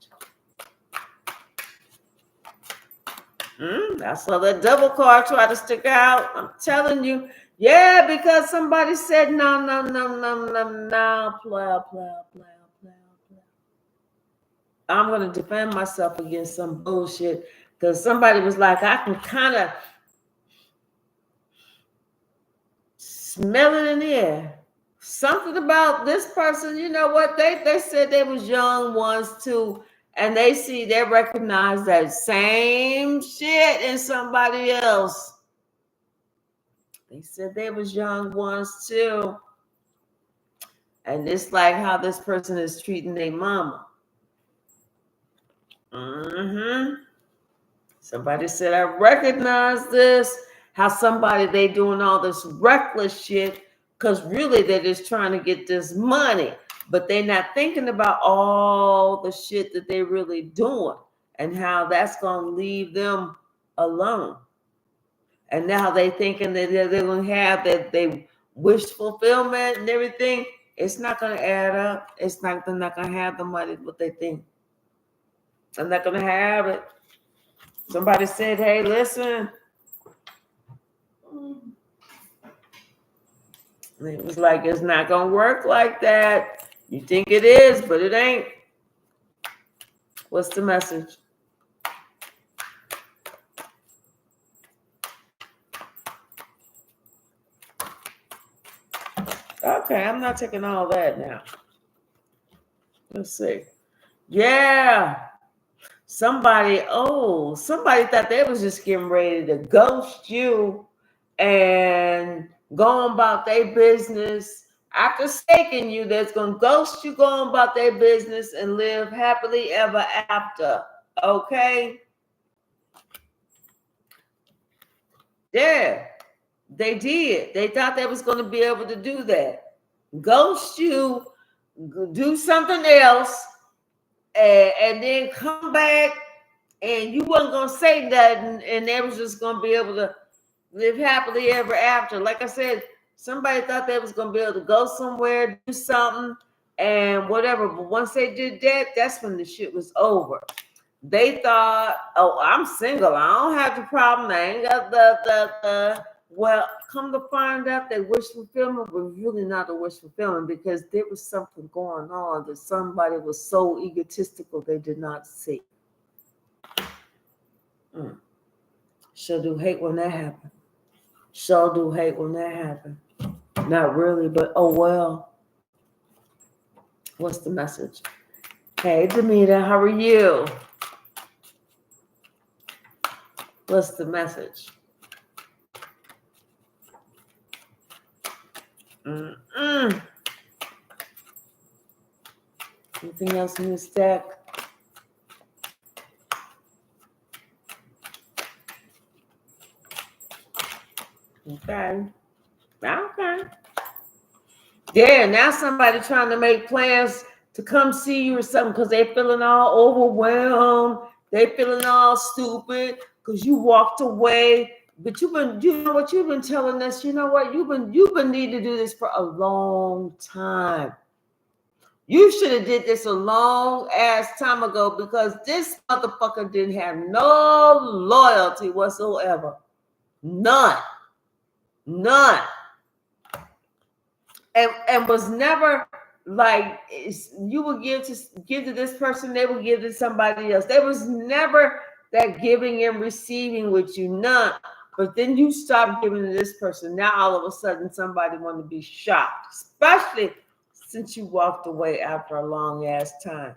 I saw that double card try to stick out. I'm telling you. Yeah, because somebody said no, no, no, no, no, no, blah, blah, blah, blah, blah. I'm going to defend myself against some bullshit because somebody was like, I can kind of smell it in the air. Something about this person, you know what? They said they was young ones too, and they recognize that same shit in somebody else. They said they was young ones too. And it's like how this person is treating their mama. Somebody said, I recognize this. How somebody, they doing all this reckless shit because really they're just trying to get this money. But they're not thinking about all the shit that they're really doing and how that's going to leave them alone. And now they thinking that they're going to have that they wish fulfillment and everything. It's not going to add up. They're not going to have the money, what they think. They're not going to have it. Somebody said, hey, listen. And it was like, it's not going to work like that. You think it is, but it ain't. What's the message? Okay, I'm not taking all that now. Let's see. Yeah. Somebody thought they was just getting ready to ghost you and going about their business. After staking you, that's going to ghost you, going about their business and live happily ever after. Okay? Yeah, they did. They thought they was going to be able to do that. Ghost you, do something else, and then come back, and you wasn't going to say nothing, and they was just going to be able to live happily ever after. Like I said, somebody thought they was going to be able to go somewhere, do something, and whatever. But once they did that, that's when the shit was over. They thought, oh, I'm single. I don't have the problem. I ain't got the. Well, come to find out that wish fulfillment was really not a wish fulfillment because there was something going on that somebody was so egotistical they did not see. Sure do hate when that happened. Sure do hate when that happened. Not really, but oh well. What's the message? Hey, Demeter, how are you? What's the message? Anything else in this deck? Okay. Yeah, now somebody trying to make plans to come see you or something because they feeling all overwhelmed. They feeling all stupid because you walked away. But you know what you've been telling us. You know what you've been needing to do this for a long time. You should have did this a long ass time ago because this motherfucker didn't have no loyalty whatsoever. None. And was never like you would give to this person, they would give to somebody else. There was never that giving and receiving with you, none. But then you stop giving to this person. Now all of a sudden somebody want to be shocked, especially since you walked away after a long ass time.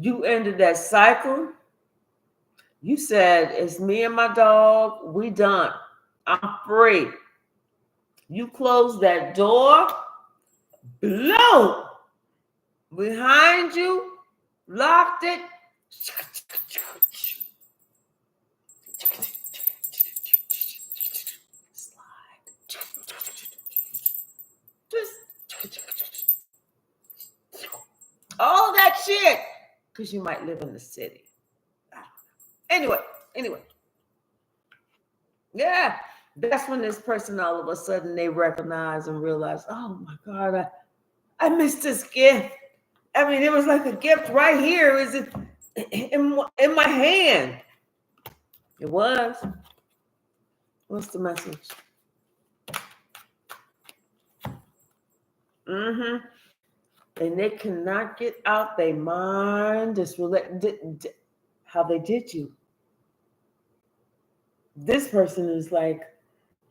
You ended that cycle. You said, it's me and my dog. We done. I'm free. You closed that door. Blow. Behind you. Locked it. Just all that shit. Because you might live in the city. Anyway. Yeah. That's when this person all of a sudden they recognize and realize, oh my God, I missed this gift. I mean, it was like a gift right here. Is it in my hand? It was. What's the message? Mm-hmm. And they cannot get out their mind just how they did you. This person is like,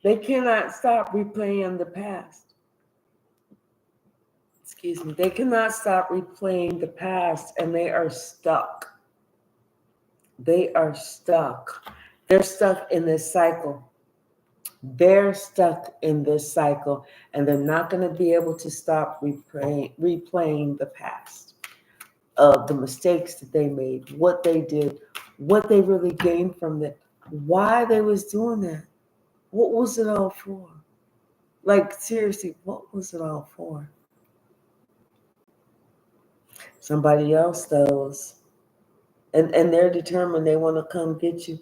they cannot stop replaying the past. Excuse me. They cannot stop replaying the past, and they are stuck. They are stuck. They're stuck in this cycle. They're stuck in this cycle, and they're not going to be able to stop replaying the past of the mistakes that they made, what they did, what they really gained from it, why they was doing that. What was it all for? Like, seriously, what was it all for? Somebody else knows. And they're determined they want to come get you.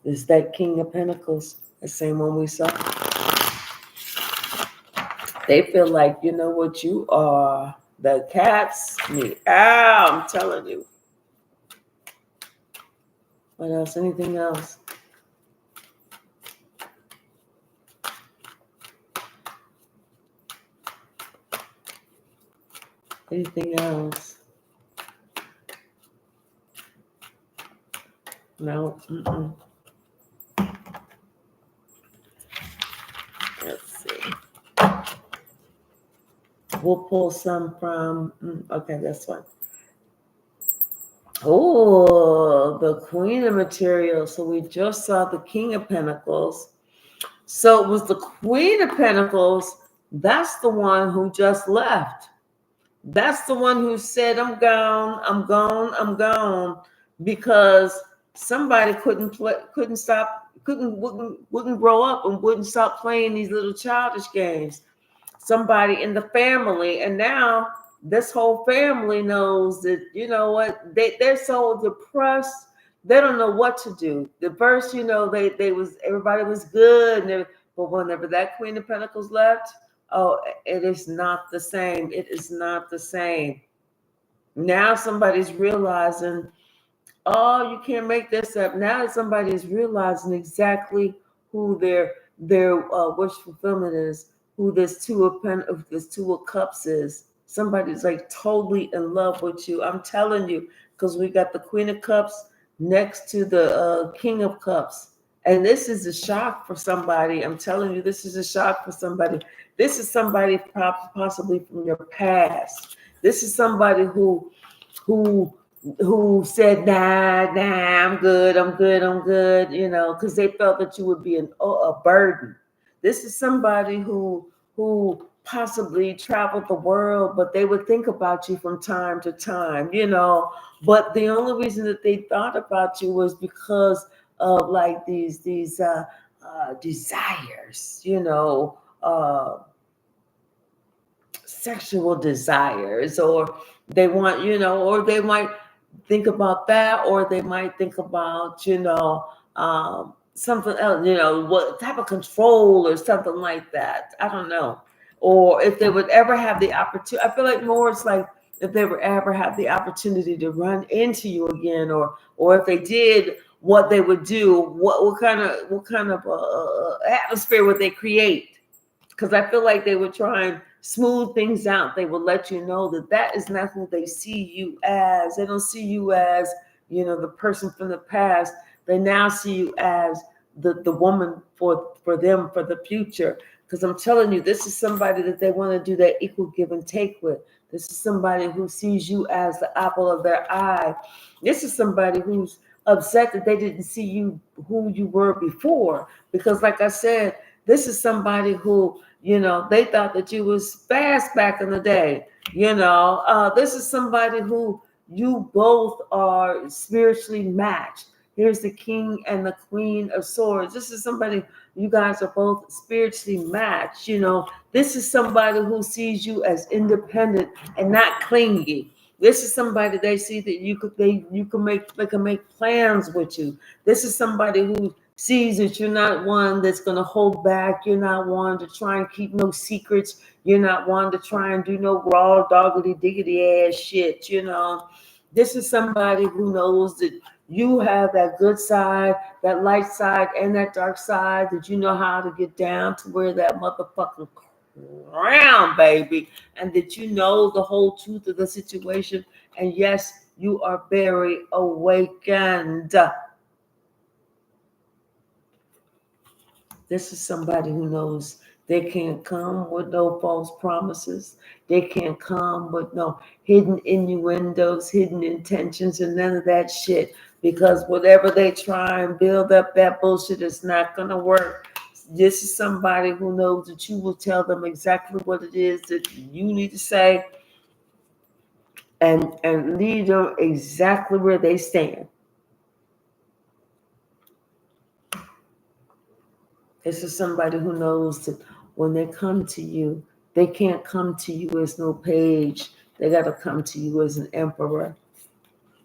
It's that King of Pentacles, the same one we saw. They feel like, you know what, you are. The cat's meow, I'm telling you. What else? Anything else? Anything else? No. Mm-mm. Let's see. We'll pull some from, okay, this one. Oh, the Queen of Materials. So we just saw the King of Pentacles. So it was the Queen of Pentacles. That's the one who just left. That's the one who said, I'm gone, because somebody wouldn't grow up and wouldn't stop playing these little childish games. Somebody in the family, and now this whole family knows that, you know what, they're so depressed, they don't know what to do. The first, everybody was good, but whenever that Queen of Pentacles left, oh, it is not the same. It is not the same. Now somebody's realizing, oh, you can't make this up. Now somebody's realizing exactly who their wish fulfillment is, who this Two of Cups is. Somebody's like totally in love with you. I'm telling you, because we got the Queen of Cups next to the King of Cups. And this is a shock for somebody. I'm telling you, this is a shock for somebody. This is somebody possibly from your past. This is somebody who said, nah, I'm good, because they felt that you would be a burden. This is somebody who possibly traveled the world, but they would think about you from time to time, but the only reason that they thought about you was because of like these desires, sexual desires, or they want, or they might think about that, or they might think about, something else, what type of control or something like that. I don't know. Or if they would ever have the opportunity, I feel like more it's like if they would ever have the opportunity to run into you again, or if they did, what they would do, what kind of atmosphere would they create? Because I feel like they would try and smooth things out. They will let you know that is not who they see you as. They don't see you as, the person from the past. They now see you as the woman for them, for the future. Because I'm telling you, this is somebody that they want to do that equal give and take with. This is somebody who sees you as the apple of their eye. This is somebody who's upset that they didn't see you who you were before. Because like I said, this is somebody who, they thought that you was fast back in the day. This is somebody who you both are spiritually matched. Here's the king and the queen of swords. This is somebody, you guys are both spiritually matched. This is somebody who sees you as independent and not clingy. This is somebody they see that they can make plans with you. This is somebody who sees that you're not one that's going to hold back. You're not one to try and keep no secrets. You're not one to try and do no raw doggedy diggity ass shit. This is somebody who knows that you have that good side, that light side, and that dark side, that you know how to get down to where that motherfucking crown, baby, and that you know the whole truth of the situation. And yes, you are very awakened. This is somebody who knows they can't come with no false promises. They can't come with no hidden innuendos, hidden intentions, and none of that shit. Because whatever they try and build up, that bullshit is not going to work. This is somebody who knows that you will tell them exactly what it is that you need to say and lead them exactly where they stand. This is somebody who knows that when they come to you, they can't come to you as no page. They got to come to you as an emperor.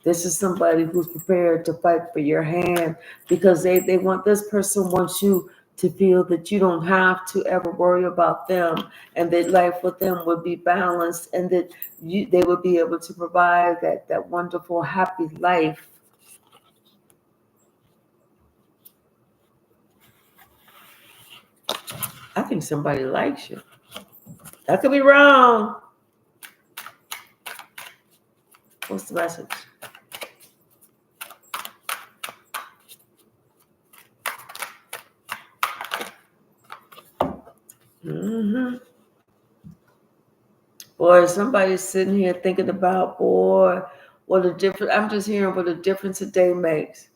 This is somebody who's prepared to fight for your hand because this person wants you to feel that you don't have to ever worry about them, and that life with them would be balanced, and that they would be able to provide that wonderful, happy life. I think somebody likes you. I could be wrong. What's the message? Boy, somebody's sitting here thinking about, what a difference. I'm just hearing what a difference a day makes.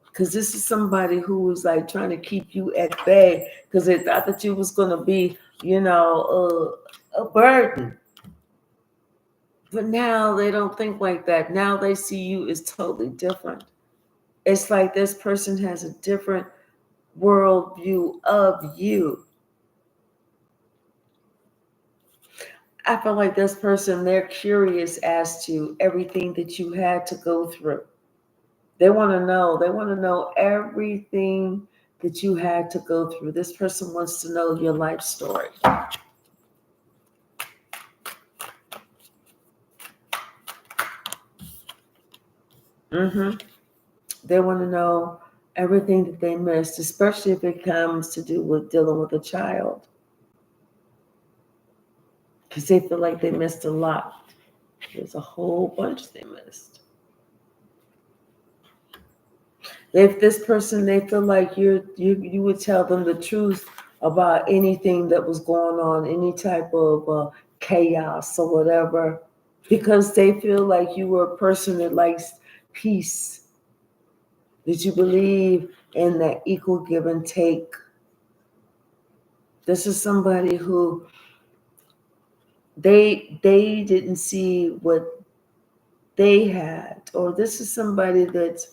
Because this is somebody who was like trying to keep you at bay because they thought that you was going to be, a burden. But now they don't think like that. Now they see you as totally different. It's like this person has a different worldview of you. I feel like this person, they're curious as to everything that you had to go through. They want to know. They want to know everything that you had to go through. This person wants to know your life story. They want to know everything that they missed, especially if it comes to do with dealing with a child. Because they feel like they missed a lot. There's a whole bunch they missed. If this person, they feel like you would tell them the truth about anything that was going on, any type of chaos or whatever, because they feel like you were a person that likes peace, that you believe in that equal give and take. This is somebody who they didn't see what they had, or this is somebody that,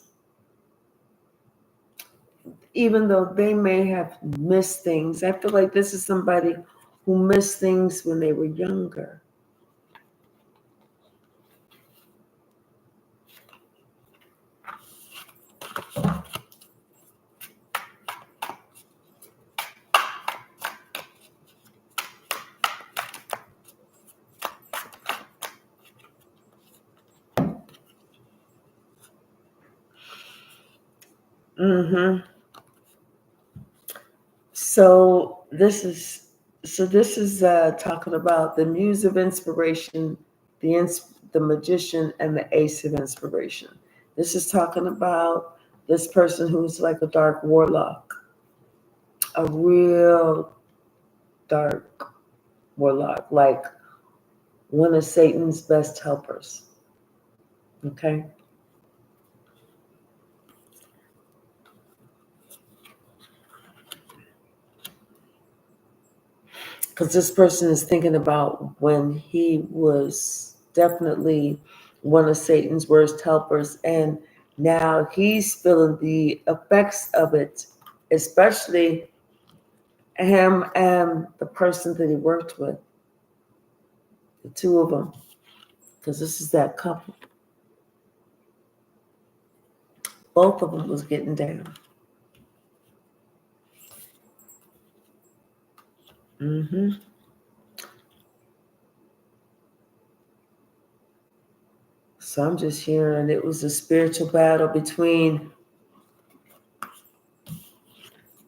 even though they may have missed things, I feel like this is somebody who missed things when they were younger. So this is talking about the muse of inspiration, the magician, and the ace of inspiration. This is talking about this person who's like a dark warlock, a real dark warlock, like one of Satan's best helpers. Okay? Because this person is thinking about when he was definitely one of Satan's worst helpers, and now he's feeling the effects of it, especially him and the person that he worked with, the two of them, because this is that couple. Both of them was getting down. Mm-hmm. So I'm just hearing it was a spiritual battle between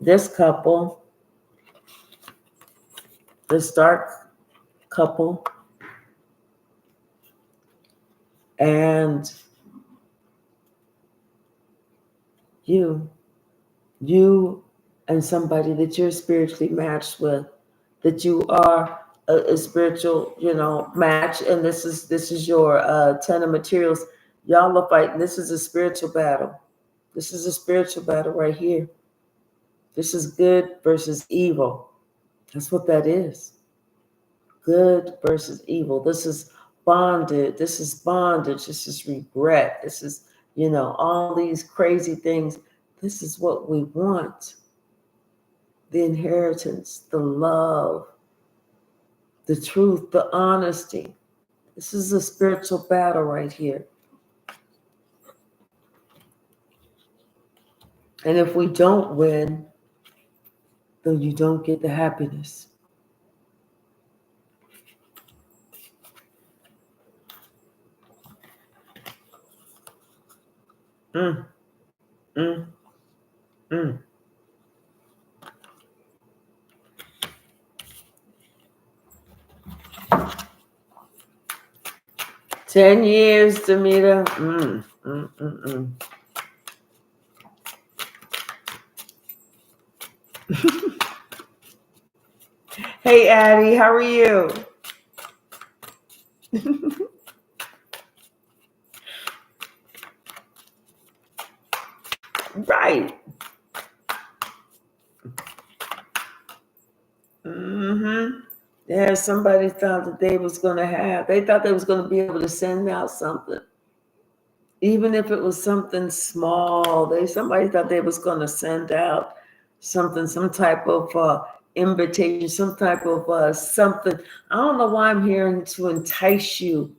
this couple, this dark couple, and you and somebody that you're spiritually matched with, that you are a spiritual, match, and this is your 10 of materials. Y'all are fighting. This is a spiritual battle. This is a spiritual battle right here. This is good versus evil. That's what that is. Good versus evil. This is bondage. This is bondage. This is regret. This is, all these crazy things. This is what we want. The inheritance, the love, the truth, the honesty. This is a spiritual battle right here. And if we don't win, then you don't get the happiness. Mm, mm, mm. 10 years, Demita. Hey, Addie, how are you? Right. Mm-hmm. Yeah, somebody thought that they thought they was going to be able to send out something. Even if it was something small, somebody thought they was going to send out something, some type of invitation, some type of something. I don't know why I'm hearing to entice you.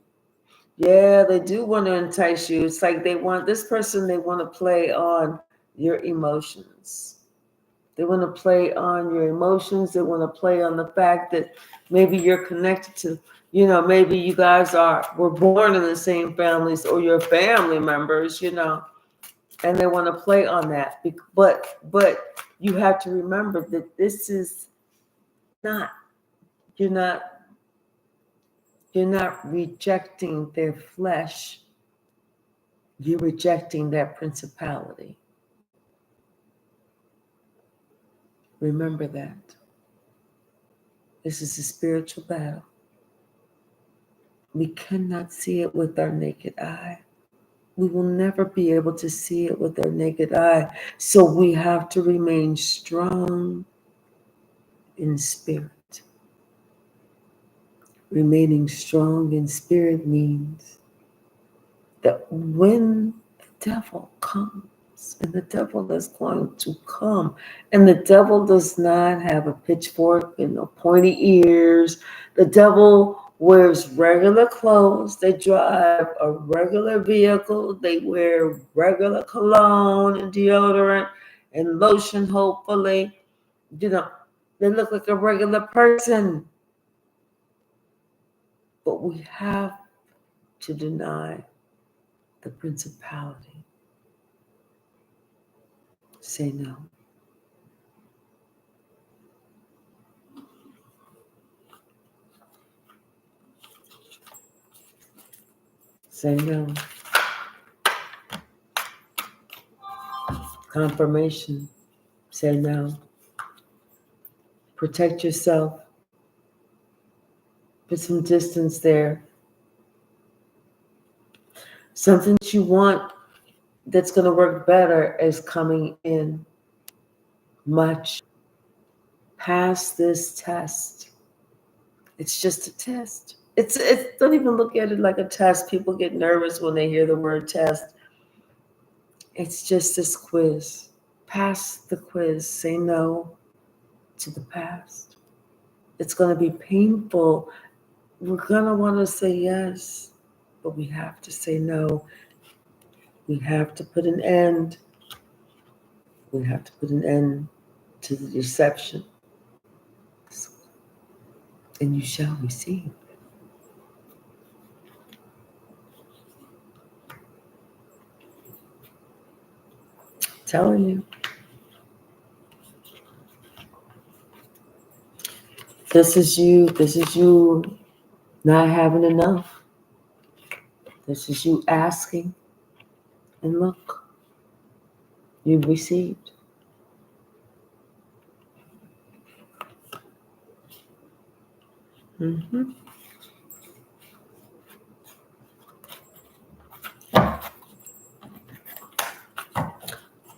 Yeah, they do want to entice you. It's like they want to play on your emotions. They want to play on your emotions. They want to play on the fact that maybe you're connected to, maybe you guys were born in the same families or you're family members, and they want to play on that. But you have to remember that this is not, you're not rejecting their flesh. You're rejecting that principality. Remember that. This is a spiritual battle. We cannot see it with our naked eye. We will never be able to see it with our naked eye. So we have to remain strong in spirit. Remaining strong in spirit means that when the devil comes, and the devil is going to come, and the devil does not have a pitchfork and no pointy ears. The devil wears regular clothes. They drive a regular vehicle. They wear regular cologne and deodorant and lotion, hopefully. They look like a regular person. But we have to deny the principality. Say no. Say no. Confirmation. Say no. Protect yourself. Put some distance there. Something that you want that's going to work better is coming in. Much. Pass this test. It's just a test. It's don't even look at it like a test. People get nervous when they hear the word test. It's just this quiz. Pass the quiz. Say no to the past. It's going to be painful. We're going to want to say yes, but we have to say no. We have to put an end. We have to put an end to the deception. And you shall receive. Telling you. This is you not having enough. This is you asking. And look, you've received. Mm-hmm.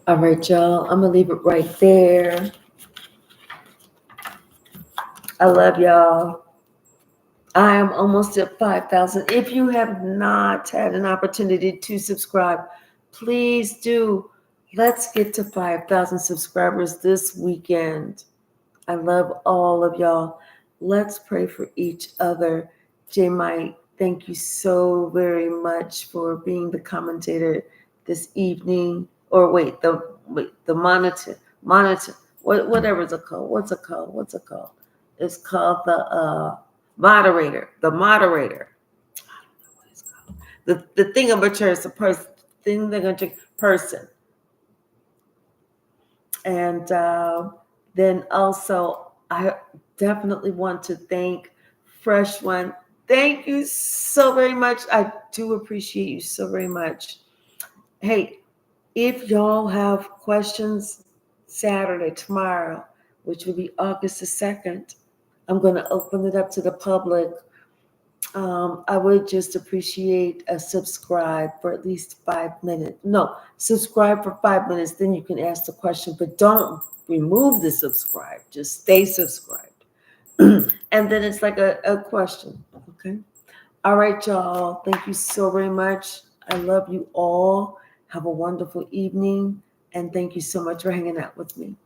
All right, y'all. I'm going to leave it right there. I love y'all. I am almost at 5,000. If you have not had an opportunity to subscribe, please do. Let's get to 5,000 subscribers this weekend. I love all of y'all. Let's pray for each other. J. Mike, thank you so very much for being the commentator this evening. Or wait, the monitor. Whatever it's called. What's it called? It's called the moderator. The moderator. I don't know what it's called. The thingamature is a person. Person. And then also, I definitely want to thank Fresh One. Thank you so very much. I do appreciate you so very much. Hey, if y'all have questions Saturday, tomorrow, which will be August the 2nd, I'm going to open it up to the public. I would just appreciate a subscribe for at least 5 minutes. No, subscribe for 5 minutes, then you can ask the question, but don't remove the subscribe. Just stay subscribed. And then it's like a question, okay? All right, y'all. Thank you so very much. I love you all. Have a wonderful evening, and thank you so much for hanging out with me.